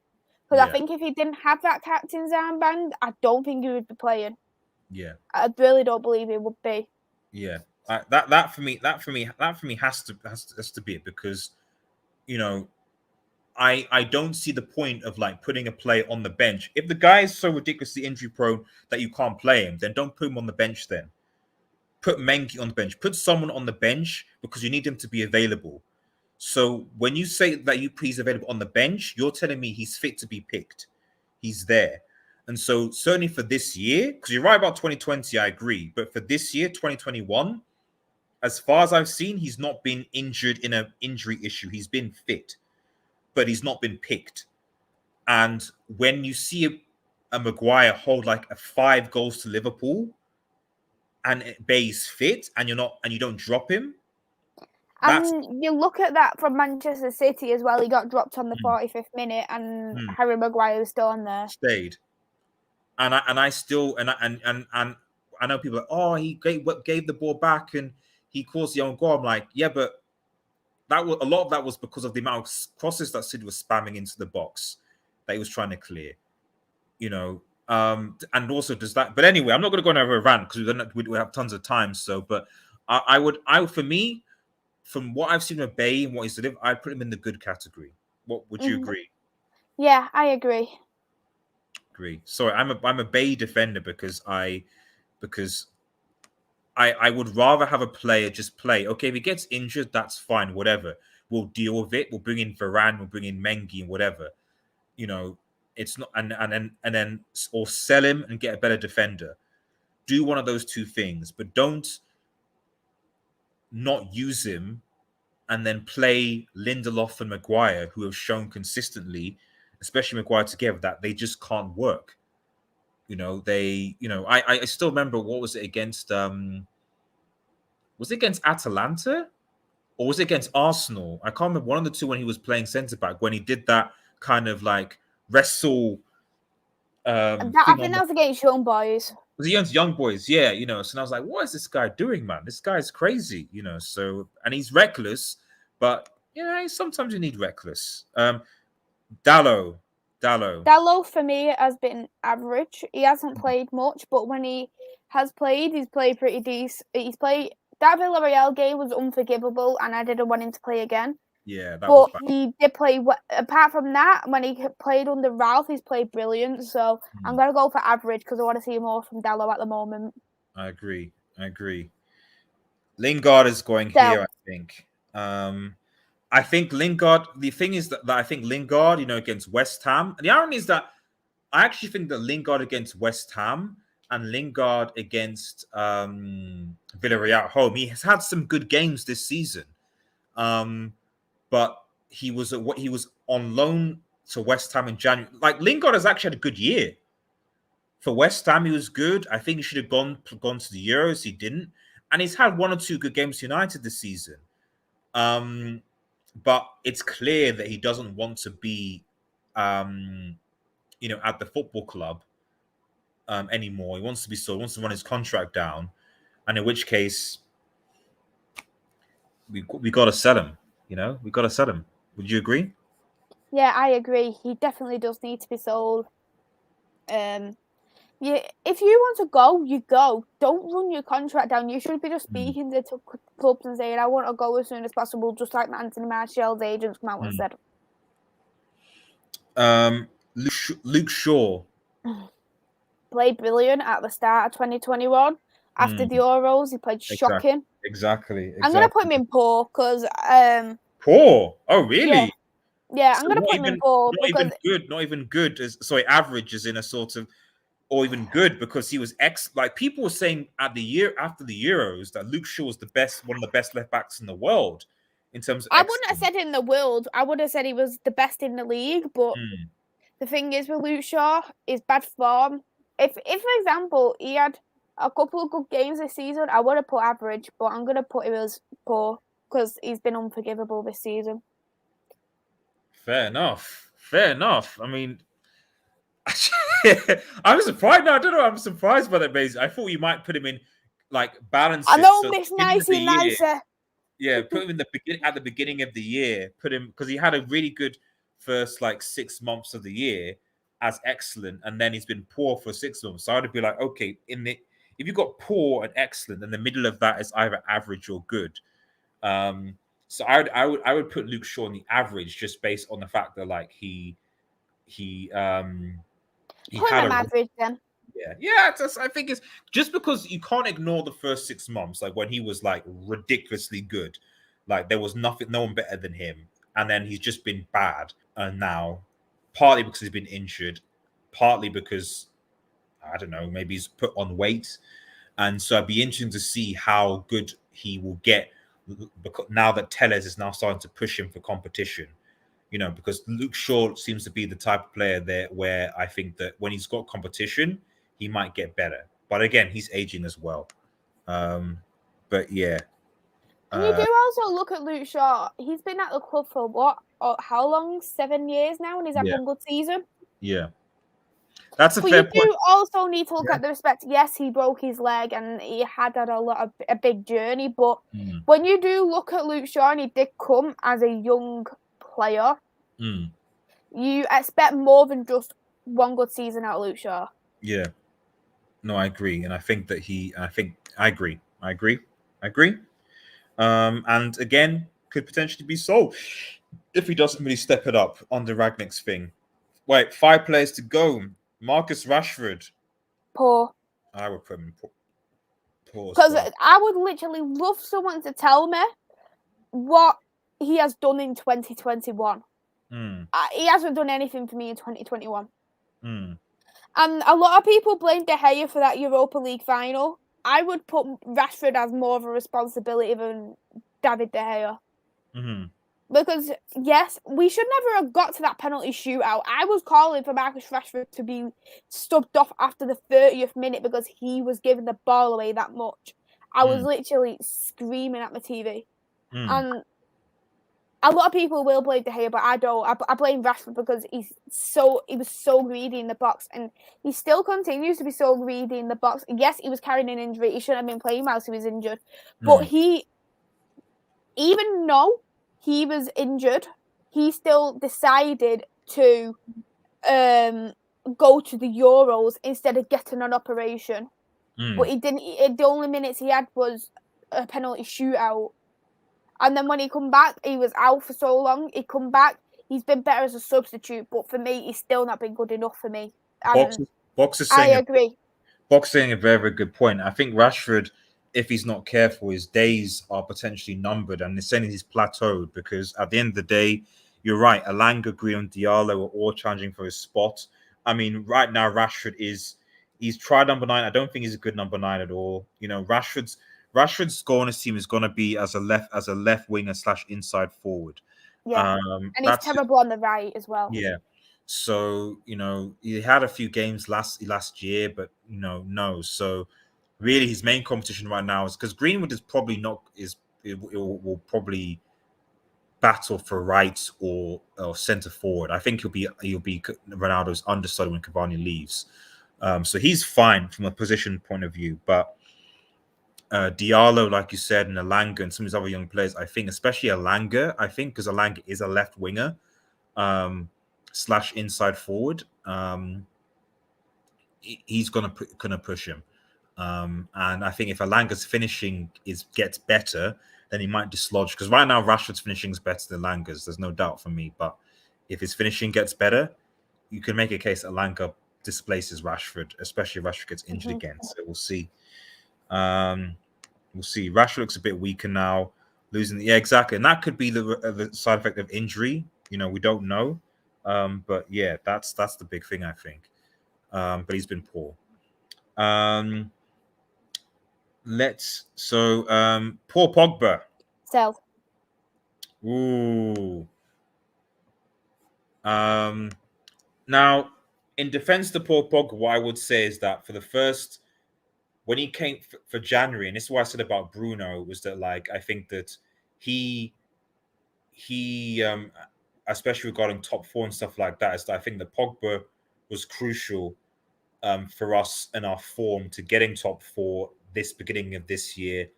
Because I think if he didn't have that captain's armband, I don't think he would be playing. Yeah, I really don't believe he would be. Yeah, that for me has to be it, because I don't see the point of like putting a player on the bench. If the guy is so ridiculously injury prone that you can't play him, then don't put him on the bench then. Put Menki on the bench. Put someone on the bench because you need him to be available. So when you say that he's available on the bench, you're telling me he's fit to be picked. He's there. And so certainly for this year, because you're right about 2020, I agree. But for this year, 2021, as far as I've seen, he's not been injured in an injury issue. He's been fit, but he's not been picked. And when you see a Maguire hold like a 5 goals to Liverpool, and Bay's fit, and you don't drop him. And you look at that from Manchester City as well. He got dropped on the 45th minute, and Harry Maguire was still on there. Stayed. And I still and I know people are like, oh, he gave the ball back and he caused the own goal. I'm like, yeah, but that was a lot of that was because of the amount of crosses that City was spamming into the box that he was trying to clear. You know, and also does that. But anyway, I'm not going to go on over a rant because we have tons of time. So, but for me, from what I've seen of Bay and what he's delivered, I put him in the good category. What would you agree? Yeah, I agree. Sorry, I'm a Bay defender because I would rather have a player just play. Okay, if he gets injured, that's fine. Whatever, we'll deal with it. We'll bring in Varane, we'll bring in Mengi, and whatever. You know, it's not and then or sell him and get a better defender. Do one of those two things, but don't not use him and then play Lindelof and Maguire, who have shown consistently, especially Maguire together, that they just can't work. You know, I still remember what was it against was it against Atalanta or was it against Arsenal? I can't remember, one of the two, when he was playing centre back, when he did that kind of like wrestle. I think that was against Young Boys. Was against Young Boys, yeah, you know. So I was like, what is this guy doing, man? This guy's crazy, you know. So, and he's reckless, but sometimes you need reckless. Dallo for me has been average. He hasn't played much, but when he has played, he's played pretty decent. That Villarreal game was unforgivable, and I didn't want him to play again. Yeah, that was bad. He did play. Apart from that, when he played under Ralph, he's played brilliant. So I'm gonna go for average because I want to see more from Dallo at the moment. I agree. Lingard is going here, I think. I think Lingard. The thing is that I think Lingard, against West Ham. The irony is that I actually think that Lingard against West Ham and Lingard against Villarreal at home, he has had some good games this season. But he was on loan to West Ham in January. Like, Lingard has actually had a good year. For West Ham, he was good. I think he should have gone to the Euros. He didn't. And he's had one or two good games for United this season. But it's clear that he doesn't want to be, at the football club anymore. He wants to run his contract down. And in which case, we got to sell him. We got to sell him. Would you agree? Yeah, I agree. He definitely does need to be sold. Yeah, if you want to go, you go. Don't run your contract down. You should be just speaking to clubs and saying, I want to go as soon as possible, just like Anthony Martial's agents come out and said. Luke Shaw. Played brilliant at the start of 2021. After the Euros, he played shocking. Exactly. I'm going to put him in poor because... poor? Oh, really? Yeah, I'm going to put him in poor. Not even good. Average is in a sort of... Or even good, because he was like, people were saying after the Euros that Luke Shaw was one of the best left backs in the world in terms of. I wouldn't have said in the world. I would have said he was the best in the league. But the thing is with Luke Shaw is bad form. If for example he had a couple of good games this season, I would have put average. But I'm gonna put him as poor because he's been unforgivable this season. Fair enough. I mean. I'm surprised. No, I don't know. I'm surprised by that, Maze. I thought you might put him in like balance. I know Miss Nicer. Yeah, put him in at the beginning of the year. Put him because he had a really good first 6 months of the year as excellent, and then he's been poor for 6 months. So I'd be like, okay, if you got poor and excellent, then the middle of that is either average or good. So I would put Luke Shaw in the average just based on the fact that like he Put had him a average then. yeah. I think it's just because you can't ignore the first 6 months, like when he was like ridiculously good, like there was no one better than him, and then he's just been bad, and now partly because he's been injured, partly because I don't know, maybe he's put on weight, and so it'd be interesting to see how good he will get because now that Telles is now starting to push him for competition. Because Luke Shaw seems to be the type of player there where I think that when he's got competition, he might get better. But again, he's aging as well. But yeah. And you do also look at Luke Shaw. He's been at the club for what? How long? 7 years now, and he's had Yeah. one good season. Yeah. That's a But fair you point. do also need to look Yeah. at the respect. Yes, he broke his leg and he had a big journey. But Mm. when you do look at Luke Shaw, and he did come as a young player, you expect more than just one good season out of Luke Shaw. Yeah. No, I agree. And I think that I agree. I agree. And again, could potentially be sold if he doesn't really step it up on the Ragnick's thing. Wait, 5 players to go. Marcus Rashford. Poor. I would put him poor as Because well. I would literally love someone to tell me what he has done in 2021. He hasn't done anything for me in 2021. And a lot of people blame De Gea for that Europa League final. I would put Rashford as more of a responsibility than David De Gea. Because, yes, we should never have got to that penalty shootout. I was calling for Marcus Rashford to be stubbed off after the 30th minute because he was giving the ball away that much. I was literally screaming at my TV. And a lot of people will blame De Gea, but I don't. I blame Rashford because he was so greedy in the box, and he still continues to be so greedy in the box. Yes, he was carrying an injury. He shouldn't have been playing whilst he was injured. But even though he was injured, he still decided to go to the Euros instead of getting an operation. But he didn't. The only minutes he had was a penalty shootout. And then when he come back, he was out for so long. He come back, he's been better as a substitute, but for me, he's still not been good enough for me. Box is I saying agree. Box saying a very, very good point. I think Rashford, if he's not careful, his days are potentially numbered, and they're saying he's plateaued because at the end of the day, you're right. Alanga, Green, and Diallo are all challenging for his spot. I mean, right now Rashford he's tried number 9. I don't think he's a good number 9 at all. Rashford's goal on his team is going to be as a left winger / inside forward. Yeah, and he's terrible on the right as well. Yeah. So, he had a few games last year, but no. So really his main competition right now is because Greenwood is probably not it will probably battle for right or centre forward. I think he'll be Ronaldo's understudy when Cavani leaves. So he's fine from a position point of view, but Diallo, like you said, and Alanga and some of these other young players, I think, especially Alanga, because Alanga is a left winger. / inside forward, he's gonna push him, and I think if Alanga's finishing gets better, then he might dislodge. Because right now Rashford's finishing is better than Alanga's. There's no doubt for me. But if his finishing gets better, you can make a case Alanga displaces Rashford, especially if Rashford gets injured again. So we'll see. We'll see. Rashford looks a bit weaker now, losing. Yeah, exactly, and that could be the side effect of injury. We don't know. But yeah, that's the big thing, I think. But he's been poor. Poor Pogba. Sell. Ooh. Now, in defense to Paul Pogba, what I would say is that for the first, when he came for January, and this is what I said about Bruno, was that like I think that he especially regarding top 4 and stuff like that, is that I think that Pogba was crucial for us in our form to getting top 4 this beginning of this year,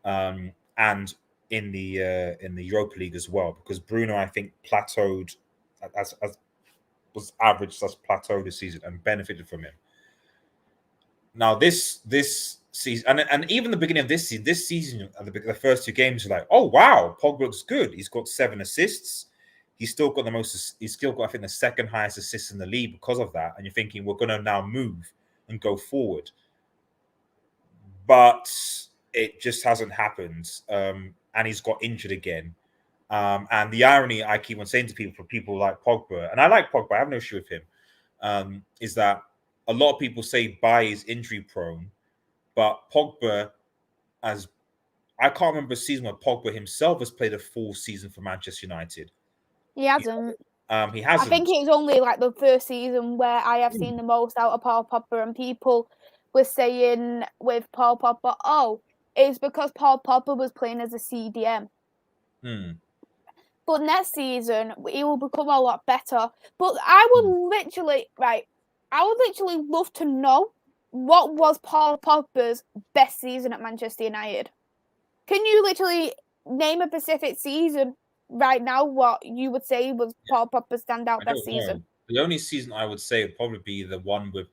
and in the Europa League as well, because Bruno I think plateaued as was average / plateaued this season and benefited from him. Now this season, and even the beginning of this season, the first 2 games, you're like, oh wow, Pogba looks good. He's got 7 assists. He's still got I think, the second highest assists in the league because of that. And you're thinking we're going to now move and go forward, but it just hasn't happened. And he's got injured again. And the irony I keep on saying to people like Pogba, and I like Pogba, I have no issue with him, is that a lot of people say Bailly is injury prone, but Pogba, I can't remember a season where Pogba himself has played a full season for Manchester United. He hasn't. He hasn't. I think it's only like the first season where I have seen the most out of Paul Pogba, and people were saying with Paul Pogba, oh, it's because Paul Pogba was playing as a CDM. But next season, he will become a lot better. But I would literally love to know what was Paul Pogba's best season at Manchester United. Can you literally name a specific season right now what you would say was Paul Pogba's standout best season? The only season I would say would probably be the one with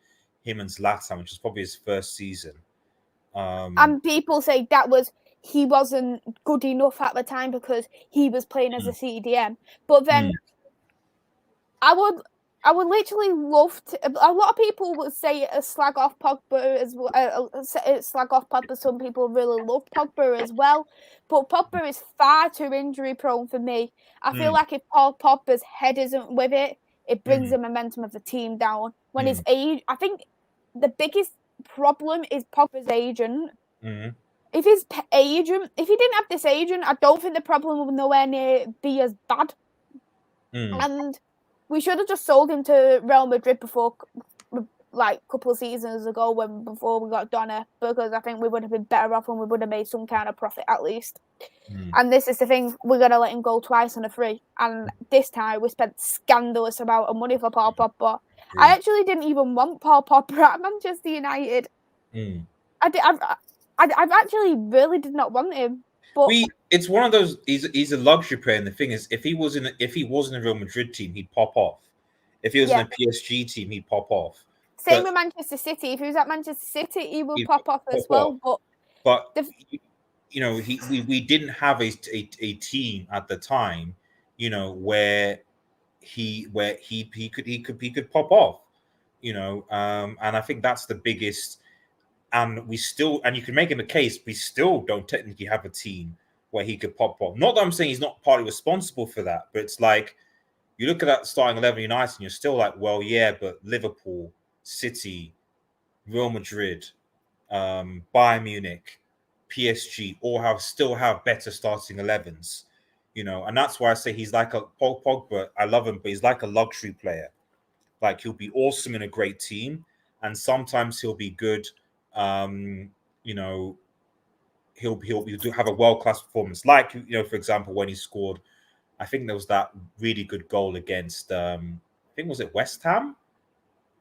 him and Zlatan, which was probably his first season. And people say he wasn't good enough at the time because he was playing as a CDM. But then I would literally love to. A lot of people would say slag off Pogba as well. Slag off Pogba. Some people really love Pogba as well. But Pogba is far too injury prone for me. I feel like if Paul Pogba's head isn't with it, it brings the momentum of the team down. When his age, I think the biggest problem is Pogba's agent. If his agent, if he didn't have this agent, I don't think the problem would nowhere near be as bad. And we should have just sold him to Real Madrid before, like a couple of seasons ago, before we got Donna, because I think we would have been better off and we would have made some kind of profit at least. And this is the thing, we're going to let him go twice on a free. And this time we spent scandalous amount of money for Paul Pogba. I actually didn't even want Paul Pogba at Manchester United. I've actually really did not want him. But it's one of those. He's a luxury player, and the thing is, if he was in a Real Madrid team, he'd pop off. If he was in a PSG team, he'd pop off. Same with Manchester City. If he was at Manchester City, he would pop off as well. But we didn't have a team at the time, where he could pop off, and I think that's the biggest. And you can make him a case, we still don't technically have a team where he could pop off. Not that I'm saying he's not partly responsible for that, but it's like you look at that starting 11 United and you're still like, well, yeah, but Liverpool, City, Real Madrid, Bayern Munich, PSG still have better starting 11s, and that's why I say he's like Paul Pogba. I love him, but he's like a luxury player. Like he'll be awesome in a great team, and sometimes he'll be good. He'll have a world-class performance, like for example when he scored, I think there was that really good goal against I think was it West Ham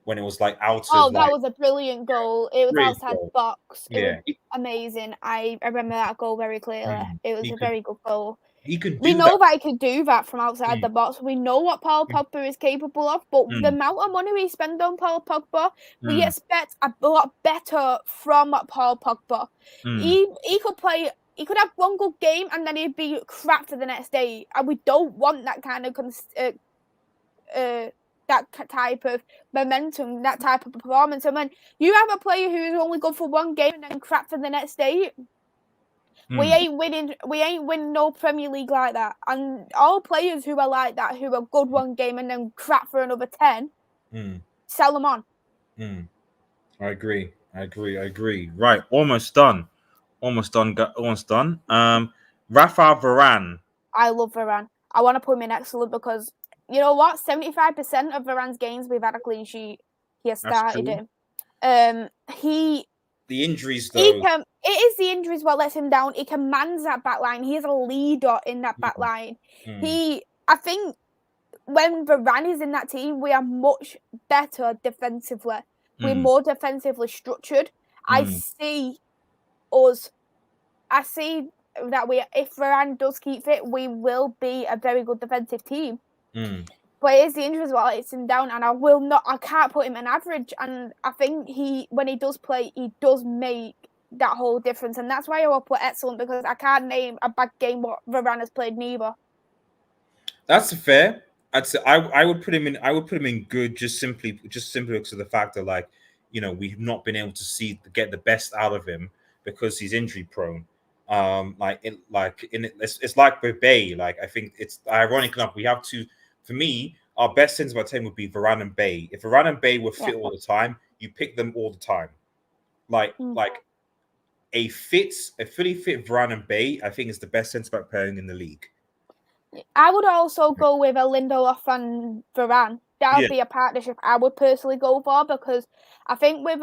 when it was like out of that was a brilliant goal. It was outside the box. It was amazing. I remember that goal very clearly. It was a very good goal. We know that he could do that from outside the box. We know what Paul Pogba is capable of, but the amount of money we spend on Paul Pogba, we expect a lot better from Paul Pogba. He could play. He could have one good game and then he'd be crap for the next day, and we don't want that kind of that type of momentum, that type of performance. And when you have a player who is only good for one game and then crap for the next day. We ain't winning no Premier League like that. And all players who are like that, who are good one game and then crap for another 10, sell them on. I agree. Right, almost done. Raphael Varane. I love Varane. I want to put him in excellent because, you know what? 75% of Varane's games we've had a clean sheet. He has started him. The injuries, though. It is the injuries what lets him down. He commands that back line. He is a leader in that back line. I think when Varane is in that team, we are much better defensively. We're more defensively structured. I see that if Varane does keep fit, we will be a very good defensive team. But it is the injuries what lets him down, and I can't put him an average. And I think when he does play, he does make that whole difference, and that's why I will put excellent, because I can't name a bad game what Varane has played neither. That's fair. I'd say I would put him in. I would put him in good, just simply because of the fact that, like, we've not been able to get the best out of him because he's injury prone. It's like with Bay. Like, I think it's ironic enough. We have to. For me, our best centre back team would be Varane and Bay. If Varane and Bay were fit all the time, you pick them all the time. Like a fully fit Varane and Bay, I think is the best centre back pairing in the league. I would also go with a Lindelof and Varane. That would be a partnership I would personally go for, because I think with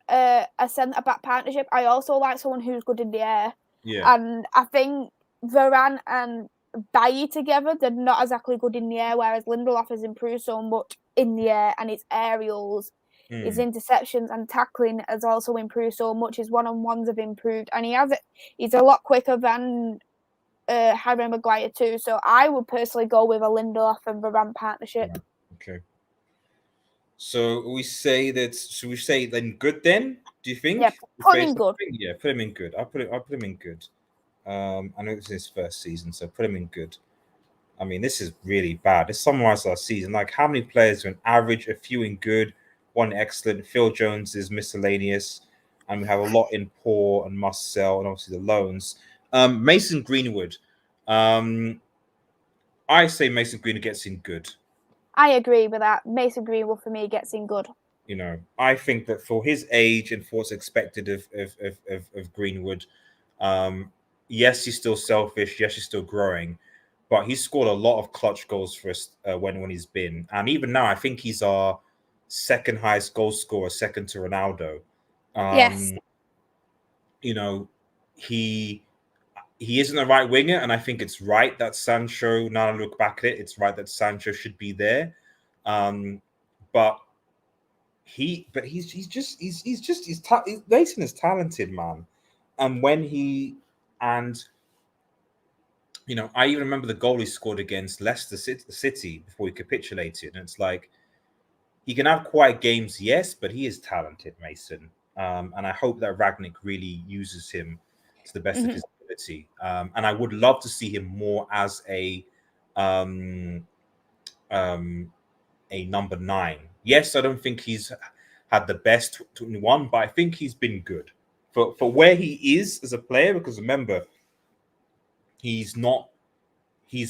a centre back partnership, I also like someone who's good in the air. Yeah. And I think Varane and Bailly together, they're not exactly good in the air, whereas Lindelof has improved so much in the air, and his aerials, his interceptions and tackling has also improved so much. His one-on-ones have improved, and he's a lot quicker than Harry Maguire too. So I would personally go with a Lindelof and Varane partnership. Okay. So should we say then good then? Do you think? Yeah, put him in good. Yeah, put him in good. I'll put him in good. I know this is his first season, so put him in good. I mean, this is really bad. Let's summarize our season. Like, how many players are in average, a few in good, one excellent. Phil Jones is miscellaneous, and we have a lot in poor and must sell, and obviously the loans. Mason Greenwood. I say Mason Greenwood gets in good. I agree with that. Mason Greenwood for me gets in good. I think that for his age and for what's expected of Greenwood, yes, he's still selfish. Yes, he's still growing, but he's scored a lot of clutch goals for us when he's been. And even now, I think he's our second highest goal scorer, second to Ronaldo. Yes. He isn't a right winger, and I think it's right that Sancho. Now I look back at it, it's right that Sancho should be there. But he's Mason is talented, man. And I even remember the goal he scored against Leicester City before he capitulated, and it's like, he can have quiet games, yes, but he is talented, Mason. And I hope that Rangnick really uses him to the best of his ability. And I would love to see him more as a number 9. Yes, I don't think he's had the best 21, but I think he's been good for where he is as a player. Because remember, he's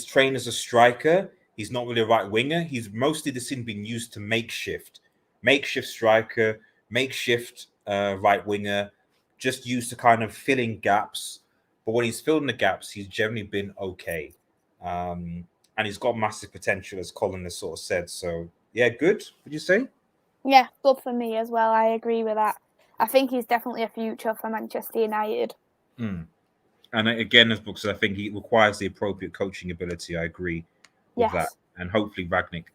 trained as a striker. He's not really a right winger. He's mostly been used to makeshift striker, makeshift right winger, just used to kind of filling gaps. But when he's filled in the gaps, he's generally been okay. And he's got massive potential, as Colin has sort of said. So, yeah, good, would you say? Yeah, good for me as well. I agree with that. I think he's definitely a future for Manchester United. And again, as Brooke said, I think he requires the appropriate coaching ability. I agree with that. And hopefully Rangnick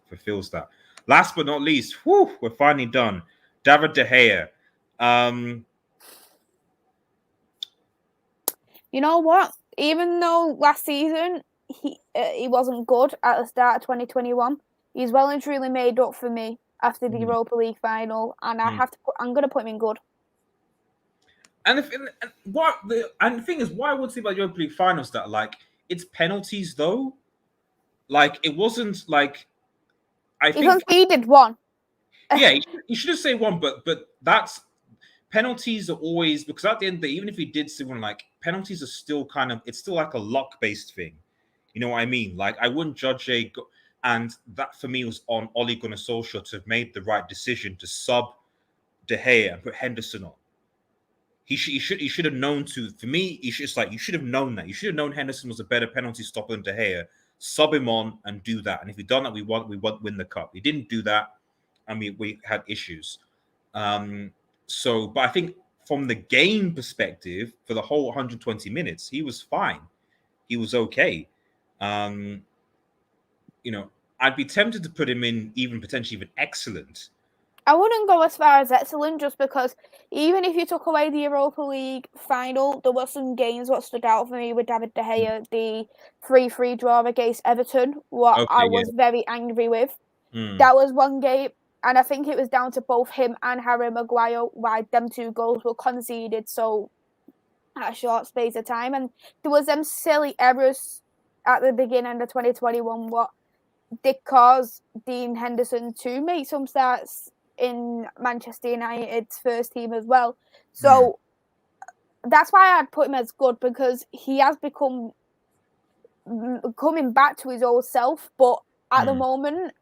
fulfills that. Last but not least, we're finally done. David De Gea. You know what? Even though last season he wasn't good at the start of 2021, he's well and truly made up for me after the Europa League final, and I'm going to put him in good. And the thing is, what I would say about Europa League finals, that like, it's penalties though. Like, it wasn't like, I think he conceded one. Yeah, you should have said one, but that's, penalties are always, because at the end of the day, even if he did say one, like, penalties are still it's still like a luck based thing. You know what I mean? Like, I wouldn't judge and that for me was on Ole Gunnar Solskjaer to have made the right decision to sub De Gea and put Henderson on. He should have known to. For me, you should have known that. You should have known Henderson was a better penalty stopper than De Gea. Sub him on and do that. And if we'd done that, we won't win the cup. He didn't do that, and we had issues. But I think from the game perspective, for the whole 120 minutes, he was fine. He was okay. I'd be tempted to put him in potentially even excellent. I wouldn't go as far as excellent, just because even if you took away the Europa League final, there were some games what stood out for me with David De Gea, the 3-3 draw against Everton, I was very angry with. That was one game And I think it was down to both him and Harry Maguire why them 2 goals were conceded so at a short space of time. And there was them silly errors at the beginning of 2021 what did cause Dean Henderson to make some starts in Manchester United's first team as well. So that's why I'd put him as good, because he has become coming back to his old self, but at the moment,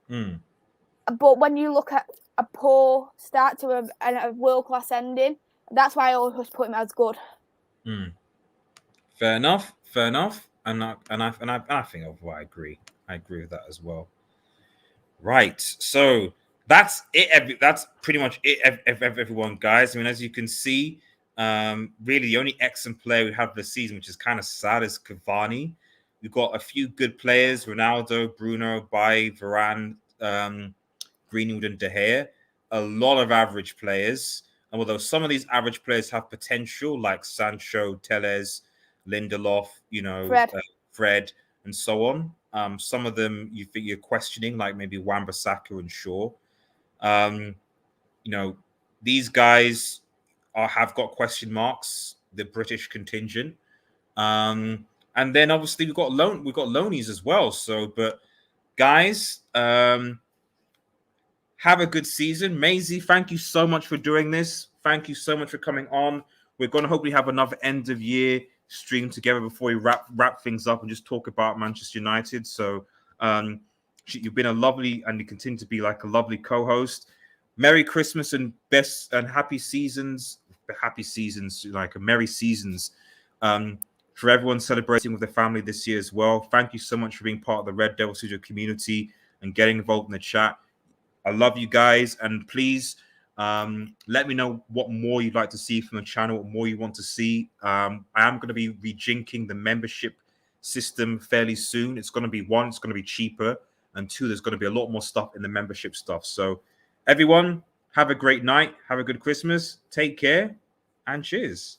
but when you look at a poor start to a world-class ending, that's why I always put him as good. Fair enough. And I think I agree. I agree with that as well. Right. So that's it. That's pretty much it, everyone, guys. I mean, as you can see, really the only excellent player we have this season, which is kind of sad, is Cavani. We've got a few good players: Ronaldo, Bruno, Varane, Greenwood, and De Gea. A lot of average players. And although some of these average players have potential, like Sancho, Telles, Lindelof, Fred, and so on. Some of them you think you're questioning, like maybe Wan-Bissaka and Shaw. These guys have got question marks. The British contingent, and then obviously we've got loanies as well. So, but guys, have a good season. Maisie, thank you so much for doing this. Thank you so much for coming on. We're going to hopefully have another end of year stream together before we wrap things up and just talk about Manchester United. So you've been a lovely, and you continue to be like a lovely co-host. Merry Christmas and best and happy seasons, like a merry seasons for everyone celebrating with their family this year as well. Thank you so much for being part of the Red Devil Studio community and getting involved in the chat. I love you guys, and please let me know what more you'd like to see from the channel, what more you want to see. I am going to be rejinking the membership system fairly soon. It's going to be, one, it's going to be cheaper, and 2, there's going to be a lot more stuff in the membership stuff. So everyone, have a great night, have a good Christmas, take care, and cheers.